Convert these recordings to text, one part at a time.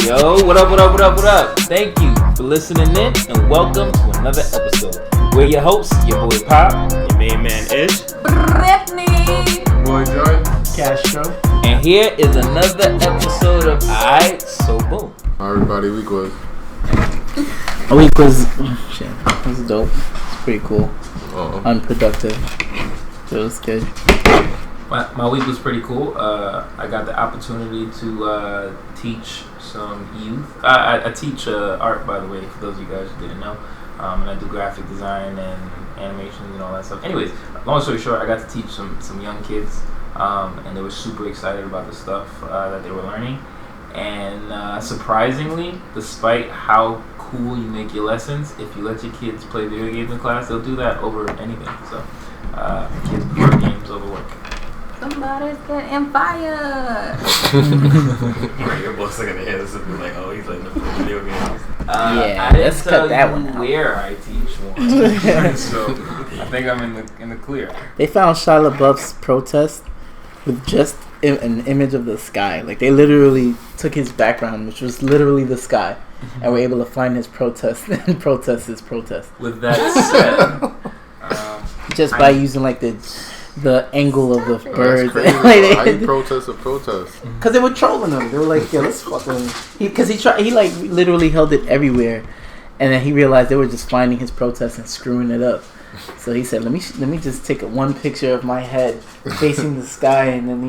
Yo, what up? Thank you for listening in and welcome to another episode. We're your hosts, your boy Pop, your main man Ish, Brittany, boy Joy, Castro, and here is another episode of iight. So boom. How everybody week was? A week was dope. It's pretty cool. Unproductive. It was good. My week was pretty cool. I got the opportunity to teach some youth. I teach art, by the way, for those of you guys who didn't know. And I do graphic design and animation and all that stuff. Anyways, long story short, I got to teach some young kids, and they were super excited about the stuff that they were learning. And surprisingly, despite how cool you make your lessons, if you let your kids play video games in class, they'll do that over anything. So kids prefer games over work. somebody's getting fired. Your boss are gonna hear this and be like, "Oh, he's like the video games." I didn't tell that one where I teach one, so I think I'm in the clear. They found Shia LaBeouf's protest with just an image of the sky. Like they literally took his background, which was literally the sky, and were able to find his protest and protest his protest. With that said, just by using like the angle of the birds. That's crazy. How you protest a protest? Because they were trolling him. They were like, "Yo, let's fucking." Because he like literally held it everywhere, and then he realized they were just finding his protest and screwing it up. So he said, "Let me just take one picture of my head facing the sky," and then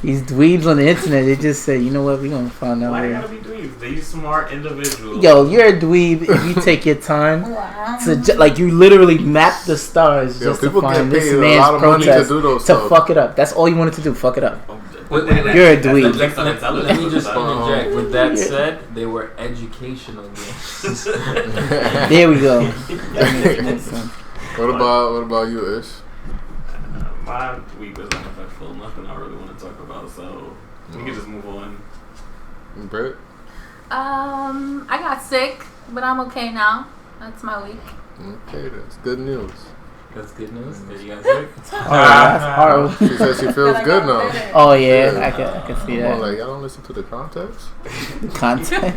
these dweebs on the internet, they just said, "You know what? We're gonna find out." Why they gotta be dweebs? They smart individuals. Yo, you're a dweeb if you take your time to like you literally map the stars just to find this man's protest to fuck it up. That's all you wanted to do. Fuck it up. You're a dweeb. Let me just interject. With that said, they were educational games. There we go. What about you, Ish? My week was uneventful. Nothing I really want to talk about, so we can just move on. Britt? I got sick, but I'm okay now. That's my week. Okay, that's good news. That's good news. Did you guys sick? That's horrible. She says she feels good now. Oh yeah, I can see that. Like y'all don't listen to the context. The content.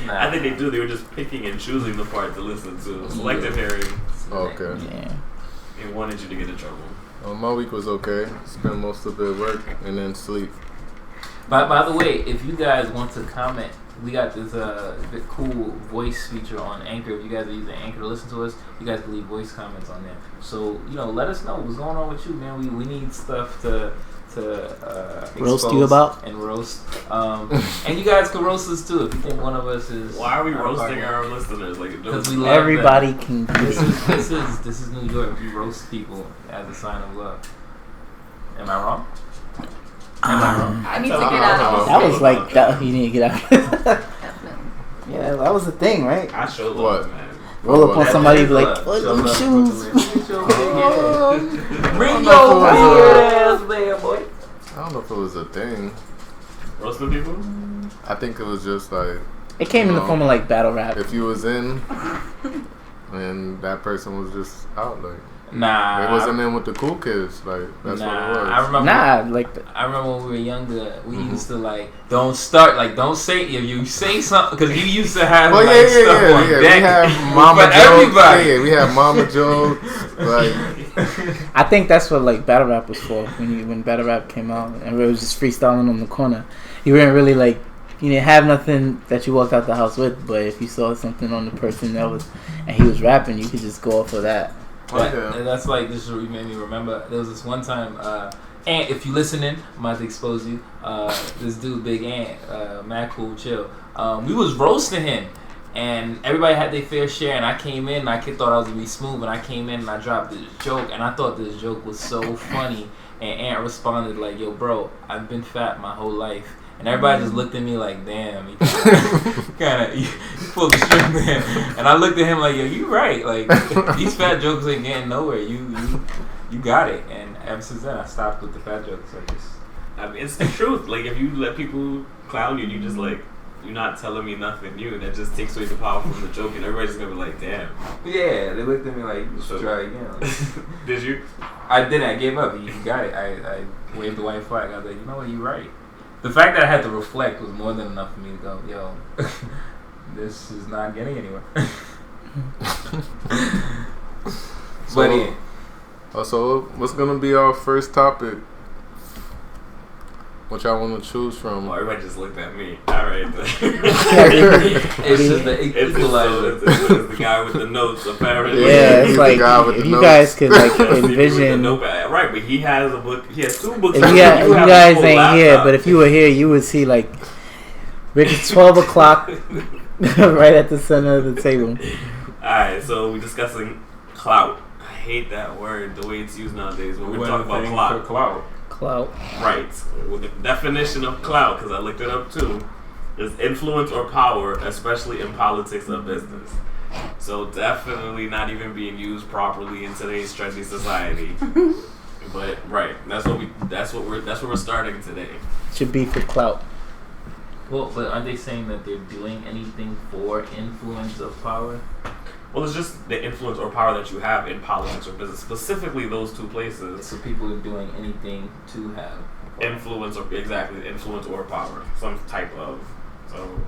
I think they do. They were just picking and choosing the part to listen to. Selective hearing. Okay. Yeah. They wanted you to get in trouble. My week was okay. Spent most of it at work and then sleep. By the way, if you guys want to comment, we got this cool voice feature on Anchor. If you guys are using Anchor to listen to us, you guys can leave voice comments on there. So, let us know what's going on with you, man. We need stuff to roast you about and roast. And you guys can roast us too if you think one of us is. Why are we roasting our listeners? Like, because we love everybody them. can. This is New York. We roast people as a sign of love. Am I wrong? I need to get out. That was like that. You need to get out. Definitely. Yeah, that was the thing, right? I showed What? love, man. Roll up on somebody and be like, "Put them shoes." Bring your weird ass there, boy. I don't know if it was a thing. Roasting people? I think it was just like It came in the form of like battle rap. if you was in and that person was just out, like Nah, it wasn't in with the cool kids. Like that's what it was. I remember when we were younger, we used to don't say if you say something because you used to have stuff on deck. We have Mama jokes. Everybody. Yeah, we have Mama jokes. Like I think that's what like battle rap was for when battle rap came out and it was just freestyling on the corner. You weren't really like you didn't have nothing that you walked out the house with, but if you saw something on the person and he was rapping, you could just go off of that. And that's like this made me remember. There was this one time, Ant, if you listening, I'm about to expose you. This dude, Big Ant, Mad Cool Chill. We was roasting him, and everybody had their fair share. And I came in, and I thought I was gonna be smooth, and I came in and I dropped this joke, and I thought this joke was so funny. And Ant responded like, "Yo, bro, I've been fat my whole life." And everybody just looked at me like, damn, you pulled the string there. And I looked at him like, yo, you right. Like, these fat jokes ain't getting nowhere. You got it. And ever since then, I stopped with the fat jokes. I mean, it's the truth. Like, if you let people clown you, you just like, you're not telling me nothing new. That just takes away the power from the joke, and everybody's gonna be like, damn. Yeah, they looked at me like, you should try again. Like, did you? I didn't. I gave up. You got it. I waved the white flag. I was like, you know what, you're right. The fact that I had to reflect was more than enough for me to go, yo, this is not getting anywhere. But yeah. So what's gonna be our first topic? What y'all want to choose from? Oh, everybody just looked at me. All right. It's just the equalizer. It's the guy with the notes, apparently. Yeah, it's like if you guys could like With envision. the notepad. Right, but he has a book. He has 2 books. If you guys ain't here, but if you were here, you would see like Rick's 12 o'clock right at the center of the table. Alright, so we're discussing clout. I hate that word, the way it's used nowadays. When we're talking about clout. Clout. Right. Well, the definition of clout, because I looked it up too, is influence or power, especially in politics or business. So definitely not even being used properly in today's trendy society. But right, that's what we're starting today. Should be for clout. Well, but aren't they saying that they're doing anything for influence of power? Well, it's just the influence or power that you have in politics or business, specifically those 2 places. So people are doing anything to have Influence or power, some type of. So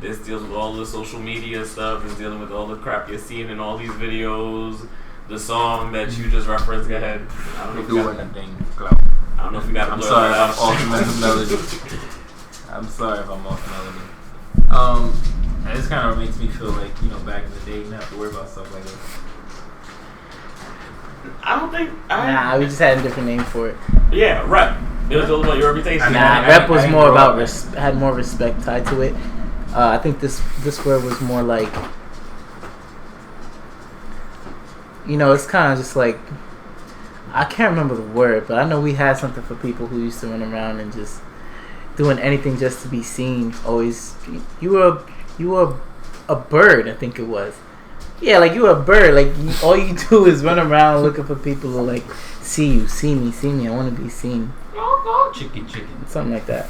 this deals with all the social media stuff. It's dealing with all the crap you're seeing in all these videos. The song that you just referenced. Go ahead. I don't know if you got anything. I don't know if you got. I'm sorry if I'm off melody. I'm sorry if I'm off melody. And this kind of makes me feel like, back in the day, you didn't have to worry about stuff like this. I don't think. Nah, we just had a different name for it. Yeah, rep. It was all about your reputation. Rep was more about had more respect tied to it. I think this word was more like, it's kind of just like, I can't remember the word, but I know we had something for people who used to run around and just doing anything just to be seen. Always, you were a bird, I think it was. Yeah, like you were a bird. Like all you do is run around looking for people who like see you, see me. I want to be seen. Chicken. Something like that.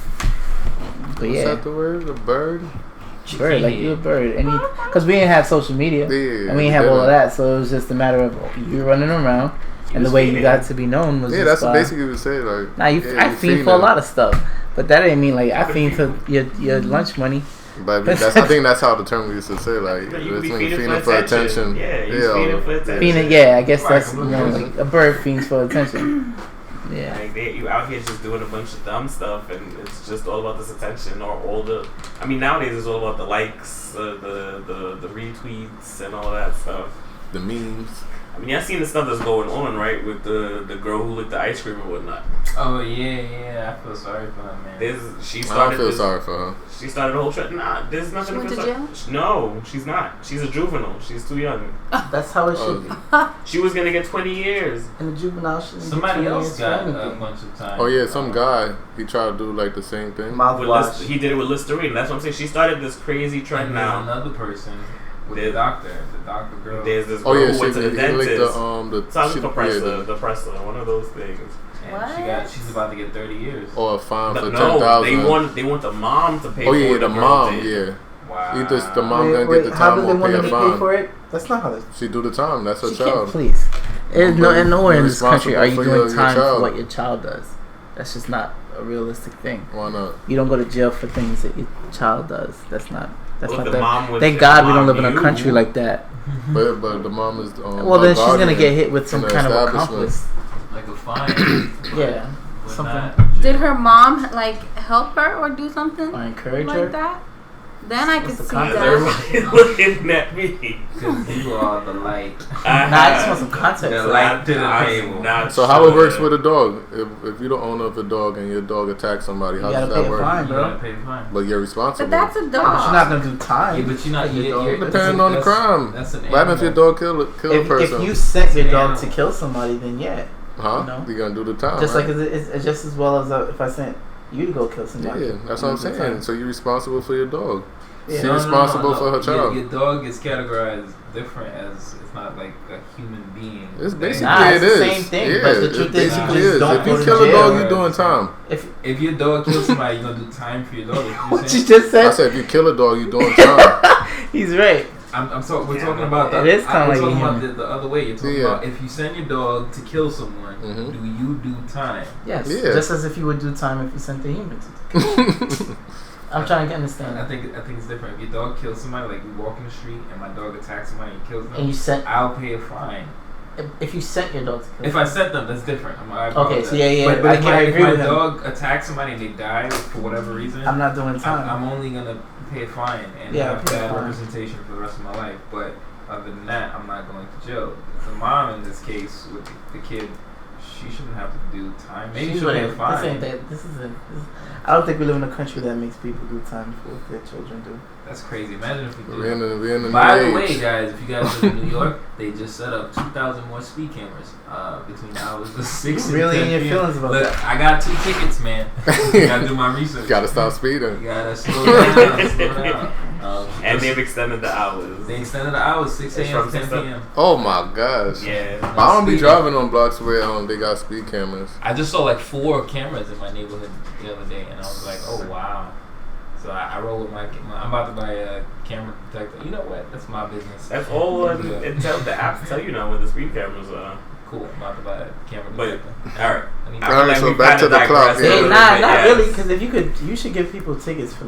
But What's that the word? A bird? Bird, like you a bird. Because we didn't have social media. Yeah, and we didn't have all of that. So it was just a matter of you running around. And the way you got to be known was that's basically what you say. Like, I fiend for a lot of stuff. But that didn't mean like I fiend for your lunch money. But I think that's how the term we used to say, like, it's feeding for attention. Yeah, feeding for attention. I guess that's like a bird fiends for attention. Yeah. Like you out here just doing a bunch of dumb stuff, and it's just all about this attention or all the. I mean, nowadays it's all about the likes, the retweets, and all that stuff. The memes. I mean, I've seen the stuff that's going on, right, with the girl who licked the ice cream and whatnot. Oh yeah, I feel sorry for her, man. I don't feel sorry for her. She started a whole trend. Nah, there's nothing to feel sorry. No, she's not. She's a juvenile. She's too young. That's how it should be. She was gonna get 20 years. And the juvenile shouldn't Somebody else got a bunch of time. Oh yeah, some guy, he tried to do like the same thing. He did it with Listerine. That's what I'm saying. She started this crazy trend and now. Another person. With the doctor girl. There's this girl who went to the dentist. The compressor, one of those things. And she's about to get 30 years. Or a fine for $10,000. They want the mom to pay for it. Oh yeah, the mom, yeah. Wow. The mom gonna get the time or pay a fine. Pay for it? That's not how she do the time. That's her child. Please. Nowhere in this country are you doing time for what your child does. That's just not a realistic thing. Why not? You don't go to jail for things that your child does. That's not. That. Thank God we don't live in a country like that. But the mom is. Well, then she's gonna get hit with some kind of accomplice. Like a fine. Yeah. Something. Did her mom help her or do something? I encourage like her. That? Then I could see that. Everybody's looking at me. Because you are the light. I just want some context. The light to the table. So how it works with a dog? If you're the owner of a dog and your dog attacks somebody, how does that work? Fine, bro. You gotta pay a fine. But you're responsible. But that's a dog. But you're not gonna do time. Yeah, but you're not. Depending on the crime. That's an what happens if your dog kill a person? If you sent your dog to kill somebody, then yeah. Huh? You're gonna do the time. Just right? like it's just as well as if I sent you to go kill somebody. Yeah, that's what I'm saying. So you're responsible for your dog. Yeah. She's responsible for her child. Your dog is categorized different as it's not like a human being. It's basically it's the same thing. Yeah, but the truth is, if you kill a dog, you're doing time. If your dog kills somebody, you're gonna do time for your dog. What you just said? I said if you kill a dog, you're doing time. He's right. We're talking about the. It is kind We're of talking like about the other way. You're talking about if you send your dog to kill someone, do you do time? Yes, Yeah. just as if you would do time if you sent a human to I'm trying to understand. I think it's different. If your dog kills somebody, like you walk in the street and my dog attacks somebody and kills them, And you sent. I'll pay a fine. If you sent your dog to kill If I sent them, that's different. Okay, so yeah. But I if agree my with him. dog attacks somebody and they die for whatever reason, I'm not doing time. I'm only gonna pay a fine and have pay a bad fine. representation for the rest of my life. But other than that, I'm not going to jail. The mom in this case with the kid, she shouldn't have to do time. Maybe she'll pay a fine. I don't think we live in a country that makes people do time for what their children do. That's crazy. Imagine if we did. We're in the By new the age. way, guys, if you guys live in New York, they just set up 2,000 more speed cameras between the hours of 6 and 10 Really in your p.m. feelings about Look, that? I got 2 tickets, man. Gotta do my research. Gotta stop speeding. You gotta slow down. And they've extended the hours. They extended the hours, 6 a.m. to 10 p.m. Oh my gosh. Yeah. I don't be driving on blocks where they got speed cameras. I just saw like 4 cameras in my neighborhood the other day, and I was like, oh wow. So I roll with my I'm about to buy a camera detector. You know what? That's my business. That's all the apps tell you now where the speed cameras are. Cool. I'm about to buy a camera But detector. alright. Alright, so back to the clock. Hey, Yeah. not really, because if you should give people tickets for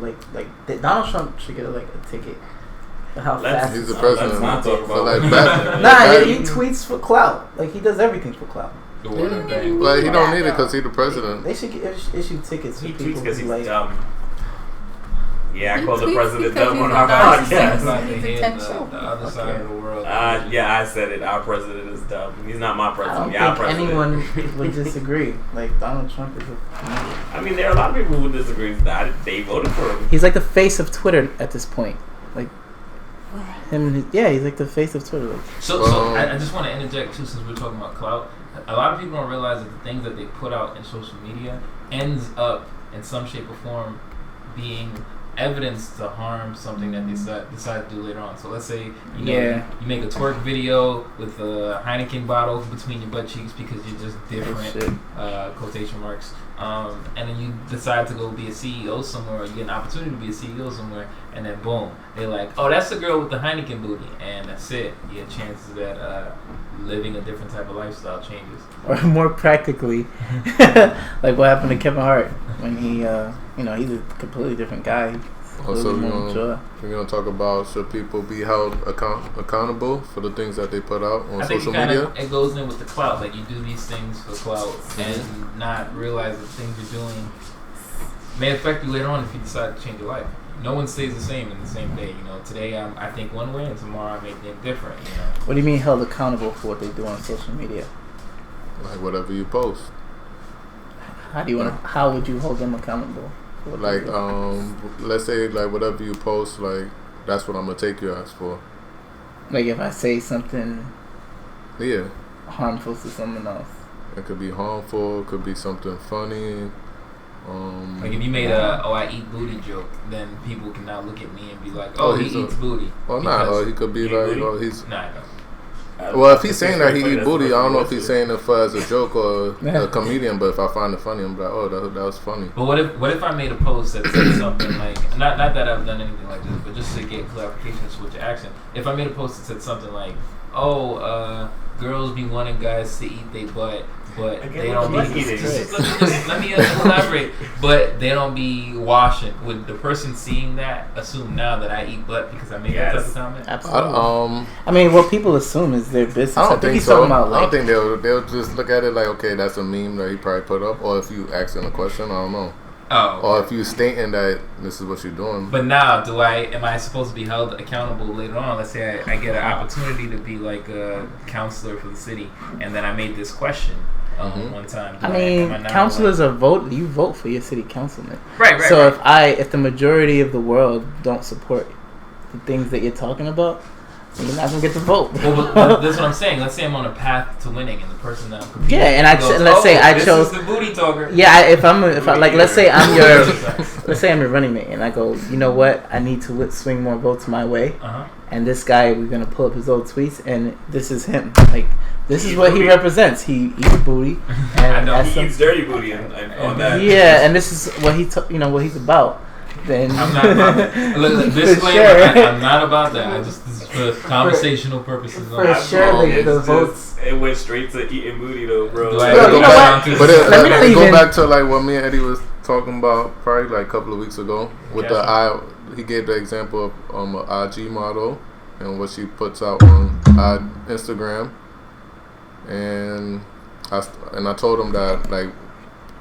Donald Trump should get a ticket for how fast. He's the president. Let's not talk So about that. He tweets for clout. Like he does everything for clout. The water thing. But he don't need it because he's the president. They should issue tickets for He people tweets because who he's like. dumb. Yeah, I He called the tweets president because dumb on he's our a narcissist. podcast. Like they Needs hit attention. the other side of the world. Yeah, I said it. Our president is dumb. He's not my I president. don't Our think president. anyone would disagree. Like Donald Trump is I mean, there are a lot of people who disagree with that. They voted for him. he's like the face of Twitter at this point. Like him and he's like the face of Twitter. Like, So I just want to interject too, since we're talking about clout. A lot of people don't realize that the things that they put out in social media ends up in some shape or form being evidence to harm something that they decide to do later on. So let's say you make a twerk video with a Heineken bottle between your butt cheeks because you're just different, quotation marks, and then you decide to go be a CEO somewhere, or you get an opportunity to be a CEO somewhere, and then boom, they're like, oh, that's the girl with the Heineken booty, and that's it. You get chances that living a different type of lifestyle changes. or more practically, like what happened to Kevin Hart when he, he's a completely different guy. Also, we're gonna talk about should people be held accountable for the things that they put out on social media. It goes in with the clout. Like you do these things for clout and not realize that the things you're doing may affect you later on if you decide to change your life. No one stays the same in the same day. Today I think one way and tomorrow I may think different. What do you mean held accountable for what they do on social media? Like whatever you post. How would you hold them accountable? Like let's say like whatever you post, like that's what I'm gonna take your ass for. Like if I say something Yeah. harmful to someone else. It could be harmful, it could be something funny. Like if you made I eat booty joke, then people can now look at me and be like, oh, he eats booty. Well, nah, or he could be like, oh, he's. Nah, I don't. Well, if he's saying that he eat booty, I don't know if he's saying it for as a joke or a comedian. But if I find it funny, I'm like, oh, that was funny. But what if I made a post that said something like, not that I've done anything like this, but just to get clarification and switch action. If I made a post that said something like, oh, girls be wanting guys to eat their butt, but they don't be eating. Let me elaborate. But they don't be washing. Would the person seeing that assume now that I eat butt because I made that type of comment? Absolutely. I mean, what people assume is their business. I don't think he's so. talking about, I don't think they'll just look at it like, okay, that's a meme that he probably put up, or if you asking a question, I don't know. Oh. Okay. Or if you stating that this is what you're doing. But now, am I supposed to be held accountable later on? Let's say I get an opportunity to be like a counselor for the city, and then I made this question one time. I mean, councilors are vote. You vote for your city councilman. Right. So if the majority of the world don't support the things that you're talking about, you're not gonna get the vote. Well, but that's what I'm saying. Let's say I'm on a path to winning, and the person that I'm competing and let's say I chose the booty talker. Yeah, let's say I'm your running mate, and I go, you know what? I need to swing more votes my way. And this guy, we're gonna pull up his old tweets, and this is him. Like this is what he represents. He eats booty. And he eats dirty booty and all that. Yeah, and this is what what he's about. Then I'm not about that. Disclaimer: I'm not about that. This is For conversational purposes. For surely the It's votes. It went straight to eating booty though, bro. Do I Bro, ever you go know back what? to But this? Let me not go even- back to like what me and Eddie was talking about probably like a couple of weeks ago with the he gave the example of an IG model and what she puts out on Instagram, and I told him that like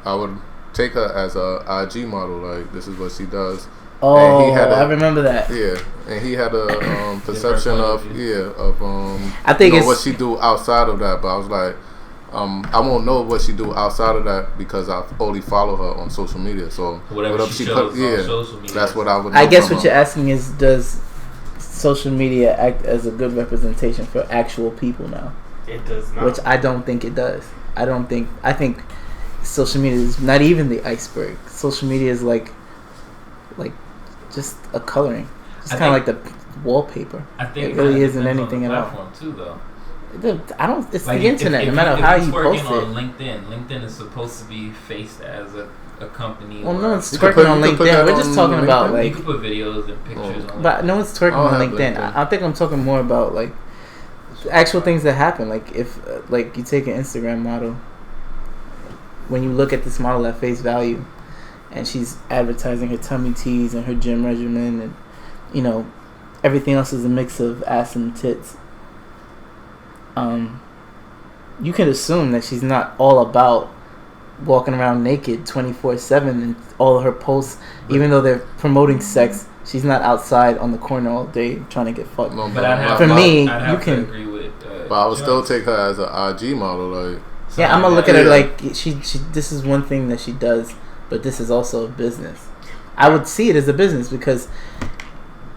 I would take her as a IG model, like this is what she does. Oh, And he had I remember that. Yeah, and he had a perception of I think it's what she do outside of that, but I was like, I won't know what she do outside of that because I only follow her on social media. So whatever she shows on social media. that's what I would. I know guess from what her. you're asking is, does social media act as a good representation for actual people now? It does not. Which I don't think it does. I think social media is not even the iceberg. Social media is like just a coloring. It's kind of like the wallpaper. I think it really isn't depends anything on the at all. platform too, though. I don't. It's Like the internet. if No matter how you post it. on LinkedIn is supposed to be faced as a company. Well, no one's You could twerking put- on you could put LinkedIn. that We're just on talking about LinkedIn? you like, can put videos and pictures on. but no one's twerking I don't on have LinkedIn. LinkedIn. I think I'm talking more about like actual things that happen. Like if like you take an Instagram model, when you look at this model at face value, and she's advertising her tummy teas and her gym regimen, and you know everything else is a mix of ass and tits. You can assume that she's not all about walking around naked 24/7, and all of her posts, even though they're promoting sex, she's not outside on the corner all day trying to get fucked. No, But I'd have, For me, I'd have you can- to agree with. but I would still Jones. take her as an IG model, like. Yeah, I'm gonna look at her Yeah. like she. This is one thing that she does, but this is also a business. I would see it as a business because,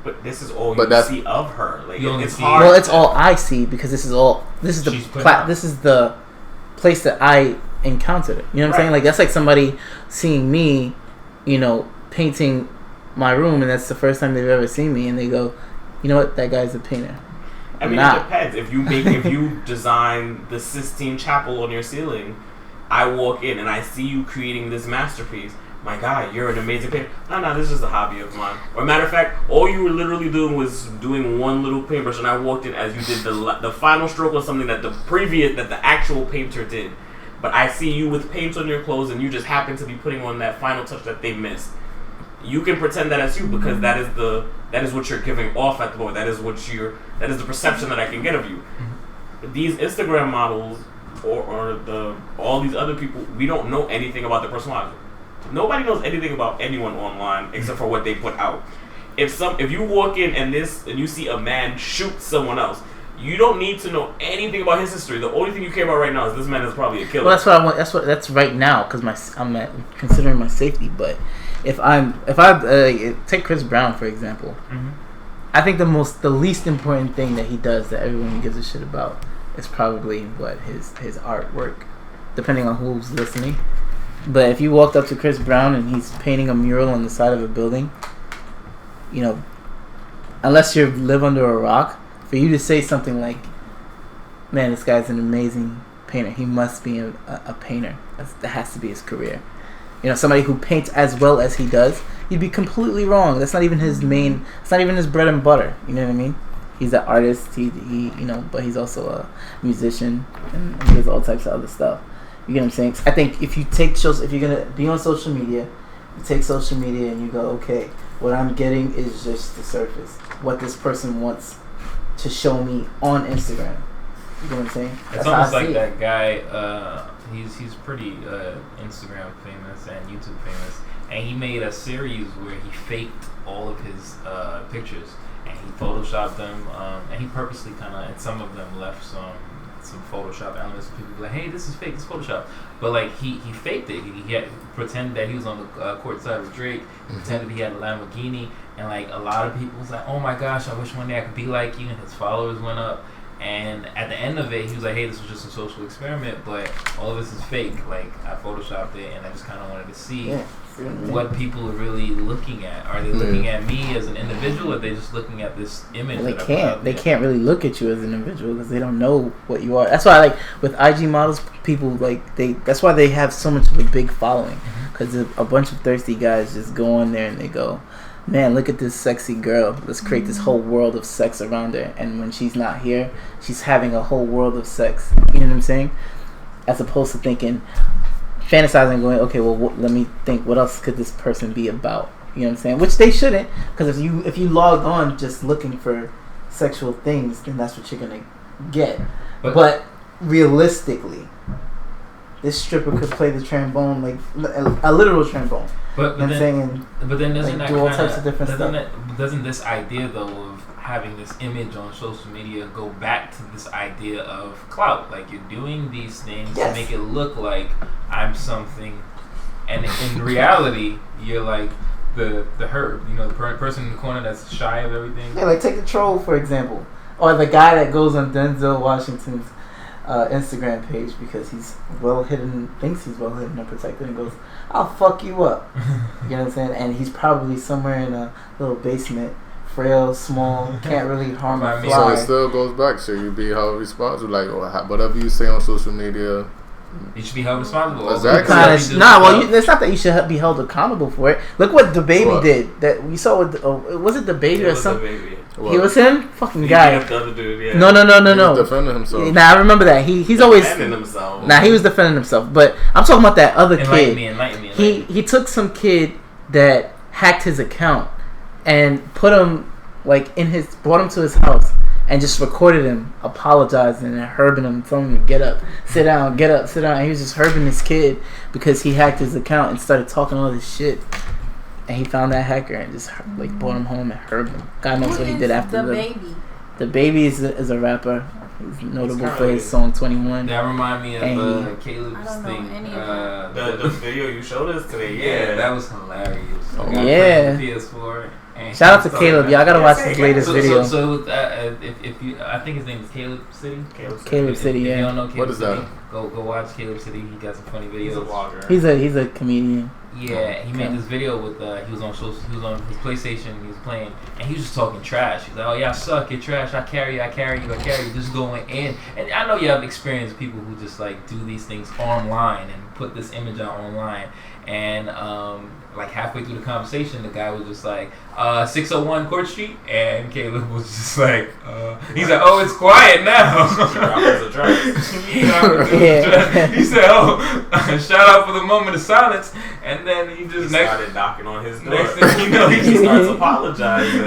But this is all But you that's- see of her. Like You only it's see- hard. well, it's all I see because this is the She's putting out. this is the place that I encountered it. You know what I'm saying? Right. Like that's like somebody seeing me, painting my room, and that's the first time they've ever seen me, and they go, you know what, that guy's a painter. I mean, Nah. it depends. If you design the Sistine Chapel on your ceiling, I walk in and I see you creating this masterpiece. My God, you're an amazing painter. No, this is just a hobby of mine. Or matter of fact, all you were literally doing was doing one little paintbrush, and I walked in as you did the final stroke on something that the actual painter did. But I see you with paint on your clothes, and you just happen to be putting on that final touch that they missed. You can pretend that it's you because that is what you're giving off at the moment. That is the perception that I can get of you. These Instagram models or all these other people, we don't know anything about their personal lives. Nobody knows anything about anyone online except for what they put out. If you walk in and you see a man shoot someone else, you don't need to know anything about his history. The only thing you care about right now is this man is probably a killer. Well, that's what I want. That's right now because I'm considering my safety. But if I take Chris Brown for example, I think the least important thing that he does that everyone gives a shit about is probably his artwork, depending on who's listening. But if you walked up to Chris Brown and he's painting a mural on the side of a building, unless you live under a rock, for you to say something like, man, this guy's an amazing painter. He must be a painter. That has to be his career. Somebody who paints as well as he does, you'd be completely wrong. That's not even his main. It's not even his bread and butter. You know what I mean? He's an artist. He but he's also a musician and he does all types of other stuff. You get what I'm saying? I think if you're gonna be on social media, you take social media and you go, okay, what I'm getting is just the surface. What this person wants to show me on Instagram. You know what I'm saying? It's almost like that guy. He's pretty Instagram famous and YouTube famous, and he made a series where he faked all of his pictures and he photoshopped them, and he purposely and some of them left some Photoshop elements. People be like, hey, this is fake, this is Photoshop. But like he faked it. He had pretended that he was on the court side with Drake. Pretended he had a Lamborghini, and like a lot of people was like, oh my gosh, I wish one day I could be like you. And his followers went up. And at the end of it, he was like, hey, this was just a social experiment, but all of this is fake. Like, I photoshopped it, and I just kind of wanted to see what people are really looking at. Are they looking at me as an individual, or are they just looking at this image? Well, they can't really look at you as an individual because they don't know what you are. That's why, like, with IG models, people, that's why they have so much of a big following. Because a bunch of thirsty guys just go on there and they go, man, look at this sexy girl. Let's create this whole world of sex around her. And when she's not here, she's having a whole world of sex. You know what I'm saying? As opposed to fantasizing, going, okay, well, let me think, what else could this person be about? You know what I'm saying? Which they shouldn't, because if you log on just looking for sexual things, then that's what you're gonna get. But realistically, this stripper could play the trombone, like a literal trombone. But then doesn't like, that do all types of different stuff. Doesn't this idea though of having this image on social media go back to this idea of clout? Like, you're doing these things to make it look like I'm something, and in reality, you're like the herb, the person in the corner that's shy of everything. Yeah, like take the troll for example, or the guy that goes on Denzel Washington's Instagram page because he's thinks he's well hidden and protected, and goes, "I'll fuck you up." You know what I'm saying? And he's probably somewhere in a little basement, frail, small, can't really harm a fly. So it still goes back. So you be held responsible. Like whatever you say on social media, you should be held responsible. Exactly. It's not that you should be held accountable for it. Look what the baby did. That we saw with was it the baby or something? He was him, fucking guy. Dude, yeah. No. He was defending himself. Nah, I remember that. He's always defending himself. Nah, he was defending himself. But I'm talking about that other kid. Enlighten me. He took some kid that hacked his account and put him brought him to his house and just recorded him apologizing and herbing him, telling him to get up, sit down, get up, sit down. And he was just herbing this kid because he hacked his account and started talking all this shit. And he found that hacker and just brought him home and herbed him. God knows what he did after the baby. The baby is a rapper. He's notable for his song 21. That remind me of Caleb's thing. The video you showed us today. Yeah, that was hilarious. Yeah. PS4. Shout out to Caleb. Y'all gotta watch his latest video. So if you, I think his name is Caleb City. Caleb City. If Yeah. you don't know Caleb what is City, that? Go watch Caleb City. He got some funny videos. He's a vlogger. He's a comedian. Yeah, he made this video with he was on his PlayStation. He was playing, and he was just talking trash. He's like, "Oh yeah, I suck. You're trash. I carry you. Just going in." And I know you have experienced people who just like do these things online and put this image out online. And like halfway through the conversation, the guy was just like, 601 Court Street, and Caleb was just like, he's like, "Oh, it's quiet now." He said, "Oh, shout out for the moment of silence," and then he started knocking on his door. Next thing you know, he starts apologizing.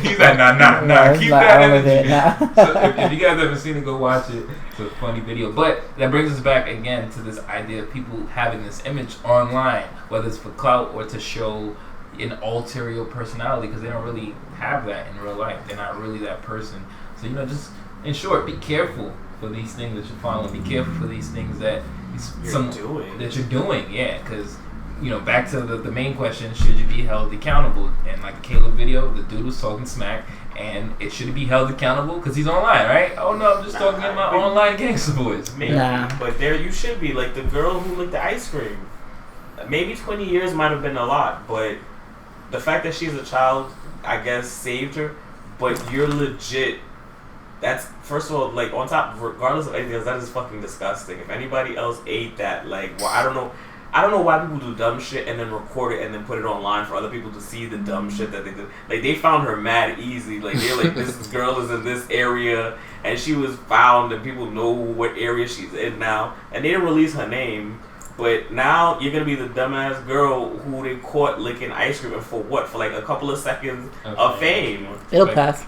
He's like, nah, keep that energy. Nah. So if you guys haven't seen it, go watch it. It's a funny video. But that brings us back again to this idea of people having this image online, whether it's for clout or to show an ulterior personality, because they don't really have that in real life. They're not really that person. So, just in short, be careful for these things that you're following. Be careful for these things that you're doing. Yeah, because back to the main question: should you be held accountable? And like the Caleb video, the dude was talking smack, and it should be held accountable because he's online, right? Oh no, I'm just talking in my online gangster voice. Maybe, but there you should be like the girl who licked the ice cream. Maybe 20 years might have been a lot, but the fact that she's a child, I guess, saved her. But you're legit. That's, first of all, like, on top, regardless of anything else, that is fucking disgusting. If anybody else ate that, like, well, I don't know why people do dumb shit and then record it and then put it online for other people to see the dumb shit that they did. Like, they found her mad easy. Like, they're like, this girl is in this area, and she was found, and people know what area she's in now. And they didn't release her name. But now you're going to be the dumbass girl who they caught licking ice cream, and for what? For like a couple of seconds of fame. It'll pass.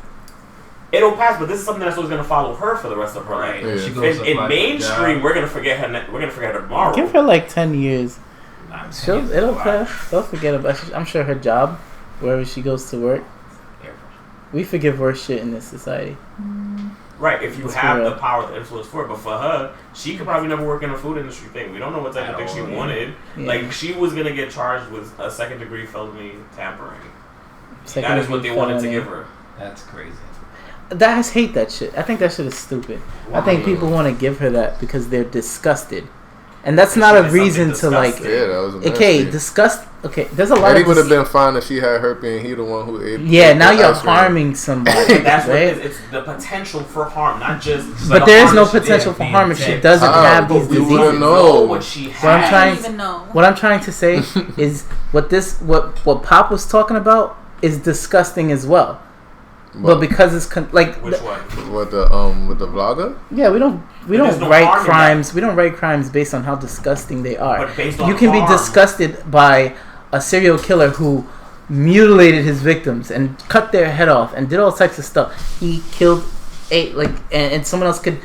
It'll pass, but this is something that's always going to follow her for the rest of her life. Yeah. She goes in mainstream, we're going to forget her. We're going to forget her tomorrow. Give her like 10 years. It'll pass. They'll forget about. I'm sure her job, wherever she goes to work. We forgive worse shit in this society. Right, if you have the power, the influence for it. But for her, she could probably never work in a food industry thing. We don't know what type of thing she wanted. Yeah. Like, she was going to get charged with a second-degree felony tampering. That is what they wanted to give her. That's crazy. I hate that shit. I think that shit is stupid. I think people want to give her that because they're disgusted. And that's not a reason to like. Yeah, that was disgust. Okay, there's a lot. Eddie would have been fine if she had herpes and he the one who ate. Yeah, now you're harming somebody. That's what it is. It's the potential for harm, not just. But there is no potential for harm if she doesn't have these diseases. We wouldn't know what she has. What I'm trying to say is what Pop was talking about is disgusting as well. But because it's like Which one? With the vlogger? yeah, we don't there's no write harm in crimes. We don't write crimes based on how disgusting they are. But based on You can harm. be disgusted by a serial killer who mutilated his victims and cut their head off and did all types of stuff. He killed and someone else could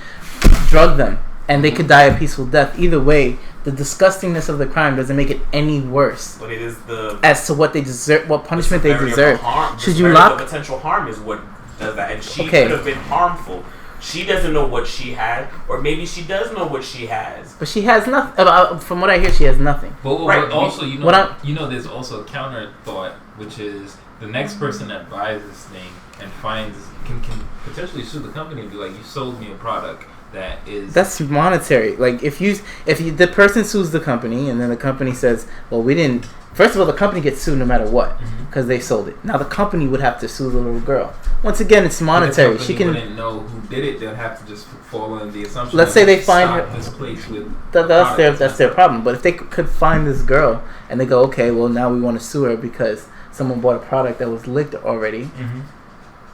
drug them and they could die a peaceful death. Either way, the disgustingness of the crime doesn't make it any worse. But it is the as to what they deserve, what punishment they deserve. Should you lock? The potential harm is what does that, and she could have been harmful. She doesn't know what she had, or maybe she does know what she has. But she has nothing. From what I hear, she has nothing. But Right. also, there's also a counter thought, which is the next person that buys this thing and finds can potentially sue the company and be like, you sold me a product that is. That's monetary. Like if the person sues the company and then the company says, well, we didn't. First of all, the company gets sued no matter what because they sold it. Now the company would have to sue the little girl. Once again, it's monetary. She wouldn't know who did it. They'll have to just fall under the assumption. Let's say they find her. This place with that's their problem. But if they could find this girl and they go, okay, well now we want to sue her because someone bought a product that was licked already.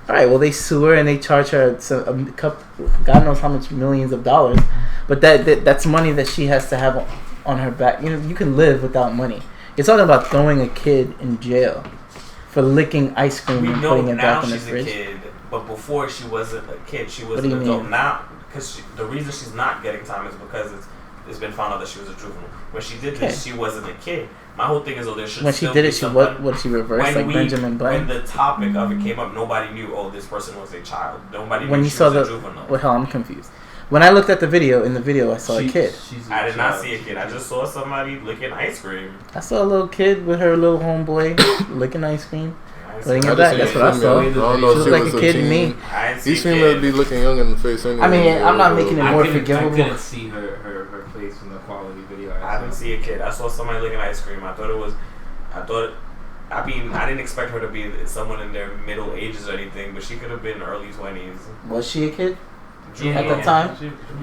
All right, well they sue her and they charge her God knows how much millions of dollars, but that's money that she has to have on her back. You can live without money. You're talking about throwing a kid in jail for licking ice cream and putting it back in the fridge. She's a kid, but before she wasn't a kid. She was an an adult. mean? Now, because the reason she's not getting time is because it's been found out that she was a juvenile. When she did this, she wasn't a kid. My whole thing is, there should when she still did be it, she someone. what she reversed like Benjamin Button. When the topic of it came up, nobody knew. Oh, this person was a child. Nobody When knew you she saw was a juvenile. well, hell, I'm confused. When I looked at the video, I saw a kid. I did not see a kid. I just saw somebody licking ice cream. I saw a little kid with her little homeboy licking ice cream. Laying I it just back. seen That's a what I saw. female. I don't know She if she looked was like a kid to me. I didn't see These a females kid. be looking young in the face anyway. I mean, I'm not making it more I forgivable. couldn't see her face from the quality video. I didn't see a kid. I saw somebody licking ice cream. I didn't expect her to be someone in their middle ages or anything, but she could have been early 20s. Was she a kid Yeah. at the time?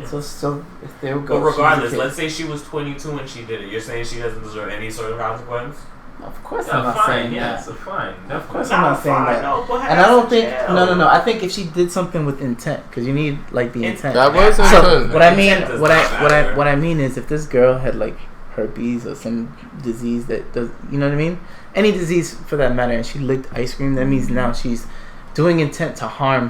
So if there we go. But regardless, she's a kid. let's say she was 22 and she did it. You're saying she doesn't deserve any sort of consequence? Of course, I'm not fine. saying Yeah, that. it's a fine. Of course, I'm not saying that. No, And I don't think no. I think if she did something with intent, because you need like the intent. That was So intent. what I mean, Intent does not matter. what I mean is, if this girl had like herpes or some disease that does, you know what I mean? Any disease for that matter, and she licked ice cream, that means now she's doing intent to harm.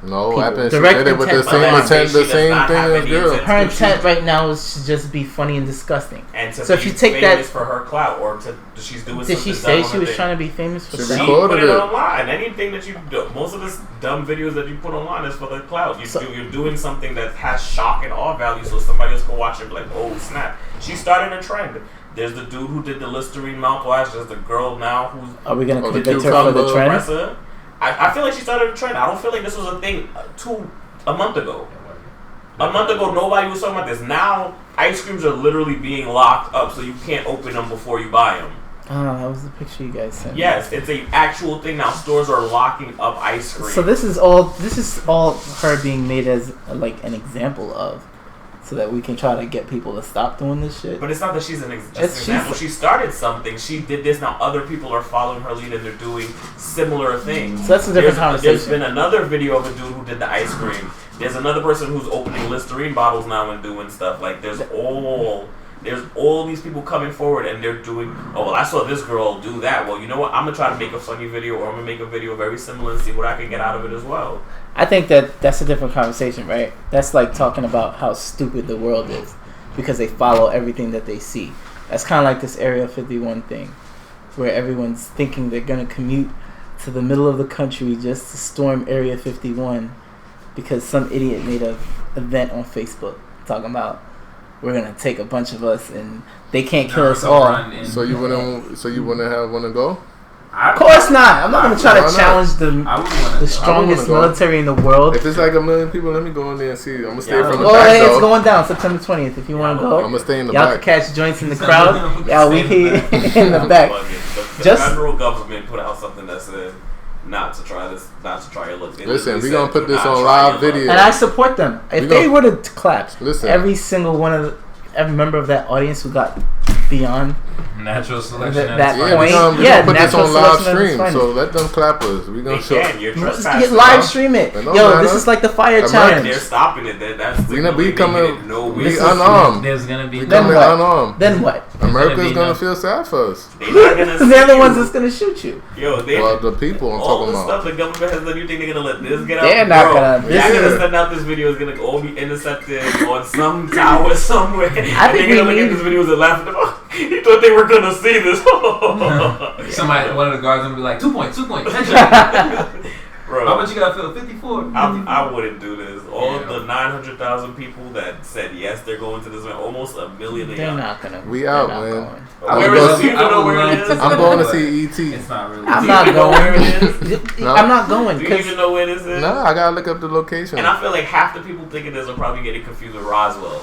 No, people. I think she Direct did it with the intent. same But intent, she the does same not thing have as any girl. intent. Her intent right now is to just be funny and disgusting. And to So be if you take famous that- for her clout, or she's doing Did something she say dumb she on was her trying thing. to be famous for She that? She recorded put it it. online. Anything that you do, most of this dumb videos that you put online is for the clout. You're doing something that has shock and awe value, so somebody else can watch it and be like, oh snap. She started a trend. There's the dude who did the Listerine mouthwash. There's the girl now who's Are we gonna Oh, the convict her for the cucumber trend? Presser. I feel like she started a trend. I don't feel like this was a thing a month ago. A month ago, nobody was talking about this. Now, ice creams are literally being locked up, so you can't open them before you buy them. Oh, that was the picture you guys sent. Yes, it's an actual thing now. Stores are locking up ice cream. So this is all her being made as like an example of, so that we can try to get people to stop doing this shit. But it's not that she's just an She's- example. She started something. She did this. Now other people are following her lead and they're doing similar things. So that's a different conversation. There's been another video of a dude who did the ice cream. There's another person who's opening Listerine bottles now and doing stuff. Like there's all these people coming forward and they're doing. Oh well, I saw this girl do that. Well, you know what? I'm gonna try to make a funny video, or I'm gonna make a video very similar and see what I can get out of it as well. I think that's a different conversation, right? That's like talking about how stupid the world is because they follow everything that they see. That's kind of like this Area 51 thing, where everyone's thinking they're gonna commute to the middle of the country just to storm Area 51 because some idiot made an event on Facebook talking about we're gonna take a bunch of us and they can't kill us all. So you wouldn't want to go? Of course not. I'm not gonna try Why to not? challenge I the strongest go. military in the world. If it's like 1 million people, let me go in there and see. I'm gonna stay Yeah, from the Well, back it's though. going down September 20th. If you want to I'm go, gonna stay in the y'all back. can catch joints in the crowd. Yeah, we can in the back. The Just- federal government put out something that said not to try your looks. They Listen, literally we gonna said, put "Do this not on try live your luck." video. And I support them. If We they gon- were to clap, Listen. every single one of every member of that audience who got beyond Natural selection. that Yeah, point. we gonna Yeah, put this natural on live selection at its stream, finest. so let them clap us. We They gonna show. can. You're trespassing. Live stream it. It don't Yo, matter. this is like the fire American. challenge. They're stopping it. That's We gonna be signaling coming. they get no We witness. unarmed. There's gonna be We Then coming what? unarmed. Then what? America's be gonna no- feel sad for us. They're not gonna They're the see ones you. that's gonna shoot you. Yo, they Well, the people I'm all talking the about. stuff the government has done. You think they're gonna let this get out? They're not Bro, gonna- They're this gonna is- send out this video. Is gonna all be intercepted on some tower somewhere. think and they're we gonna look need- at this videos and laugh. You thought they were gonna see this? Somebody, one of the guards gonna be like, 2 points, headshot. Bro, How much you gotta fill? 54. I wouldn't do this. All Yeah. the 900,000 people that said yes, they're going to this event. Almost a million of They're y'all. not gonna. We they're out, not man. going. Where I'm is it? You don't know where it is? I'm going to see E.T. It's not really. I'm Do not you know where it going. is? No. I'm not going Do you because even know where this is? Nah, I gotta look up the location. And I feel like half the people thinking this are probably getting confused with Roswell.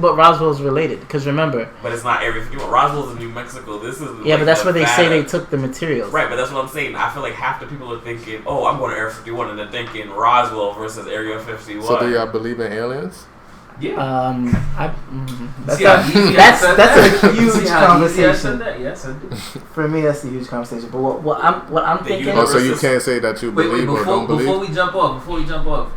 but Roswell's related. Because remember, But it's not Area 51. Roswell's in New Mexico. This is yeah, like but that's where they say they Nevada. took the materials. Right, but that's what I'm saying. I feel like half the people are thinking, "Oh, I'm going to Area 51," and they're thinking Roswell versus Area 51. So do y'all believe in aliens? Yeah. That's See how easy I that's said that's that? a huge See how easy I said conversation. that? Yes, I do. For me, that's a huge conversation. But what I'm The thinking. universe- Oh, so you can't say that you Wait, believe or don't believe? before we jump off,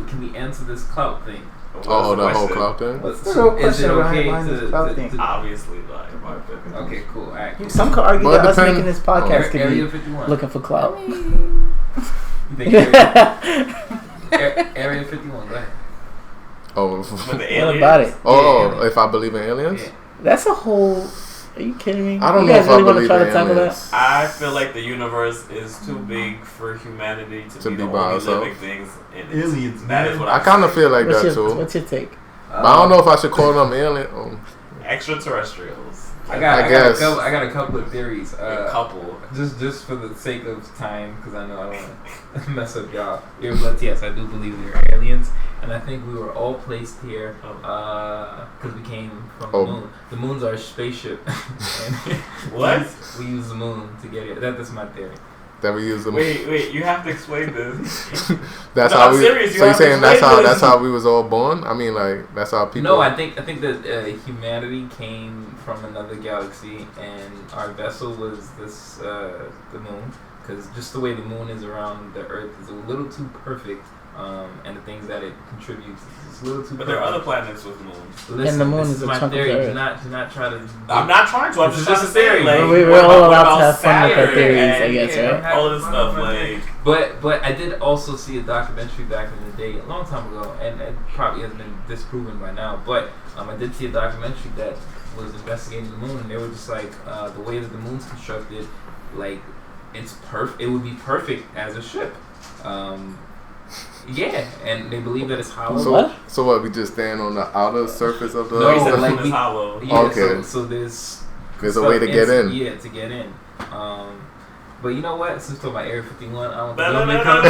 can we answer this clout thing? Oh, the whole question? cloud thing? What's the real Is it question okay behind this clout thing? Obviously, like, in my opinion. Okay, cool. All right. Cool. Some could argue Well, it that us depends- making this podcast could Area be 51. looking for clout. You think Area 51? Go ahead. Oh, With the What aliens? about it? oh, Yeah. if I believe in aliens? Yeah. That's a whole. Are you kidding me? I don't you know guys if really I want to believe try in to tackle aliens. I feel like the universe is too big for humanity to be the by only ourselves. living things. And that is what I kind of feel like What's that your, too. what's your take? But I don't know if I should call them alien. extraterrestrials. I I guess. got a couple of theories. A couple. Just for the sake of time, because I know I don't want to mess up y'all earbuds. Yes, I do believe there are aliens, and I think we were all placed here because we came from the moon. The moon's our spaceship. And What? We use the moon to get here. That's my theory. That we use them. Wait, you have to explain this. That's No, how I'm we. serious, you So you have to saying explain that's this. how we was all born? I mean, like that's how people. No, I think that humanity came from another galaxy, and our vessel was this the moon, because just the way the moon is around the Earth is a little too perfect, and the things that it contributes is a little too. But perfect. there are other planets with moons. Listen, And the moon this is a my chunk of theory. the Do Earth. not try to. I'm not trying to. I'm This just is trying just to a say, theory. like, We're what all allowed about to have fun with our Saturn theories, and, I guess, yeah, right? all of this stuff, like. But I did also see a documentary back in the day, a long time ago, and it probably has been disproven by now. But I did see a documentary that was investigating the moon, and they were just like the way that the moon's constructed, like it's perfect. It would be perfect as a ship. Yeah, and they believe that it's hollow. So what? We just stand on the outer surface of the. No, He said like the moon is hollow. Yeah, Okay. So there's There's a way to get in. Yeah, to get in. But you know what? Since we're talking about Area 51, I don't No, think no,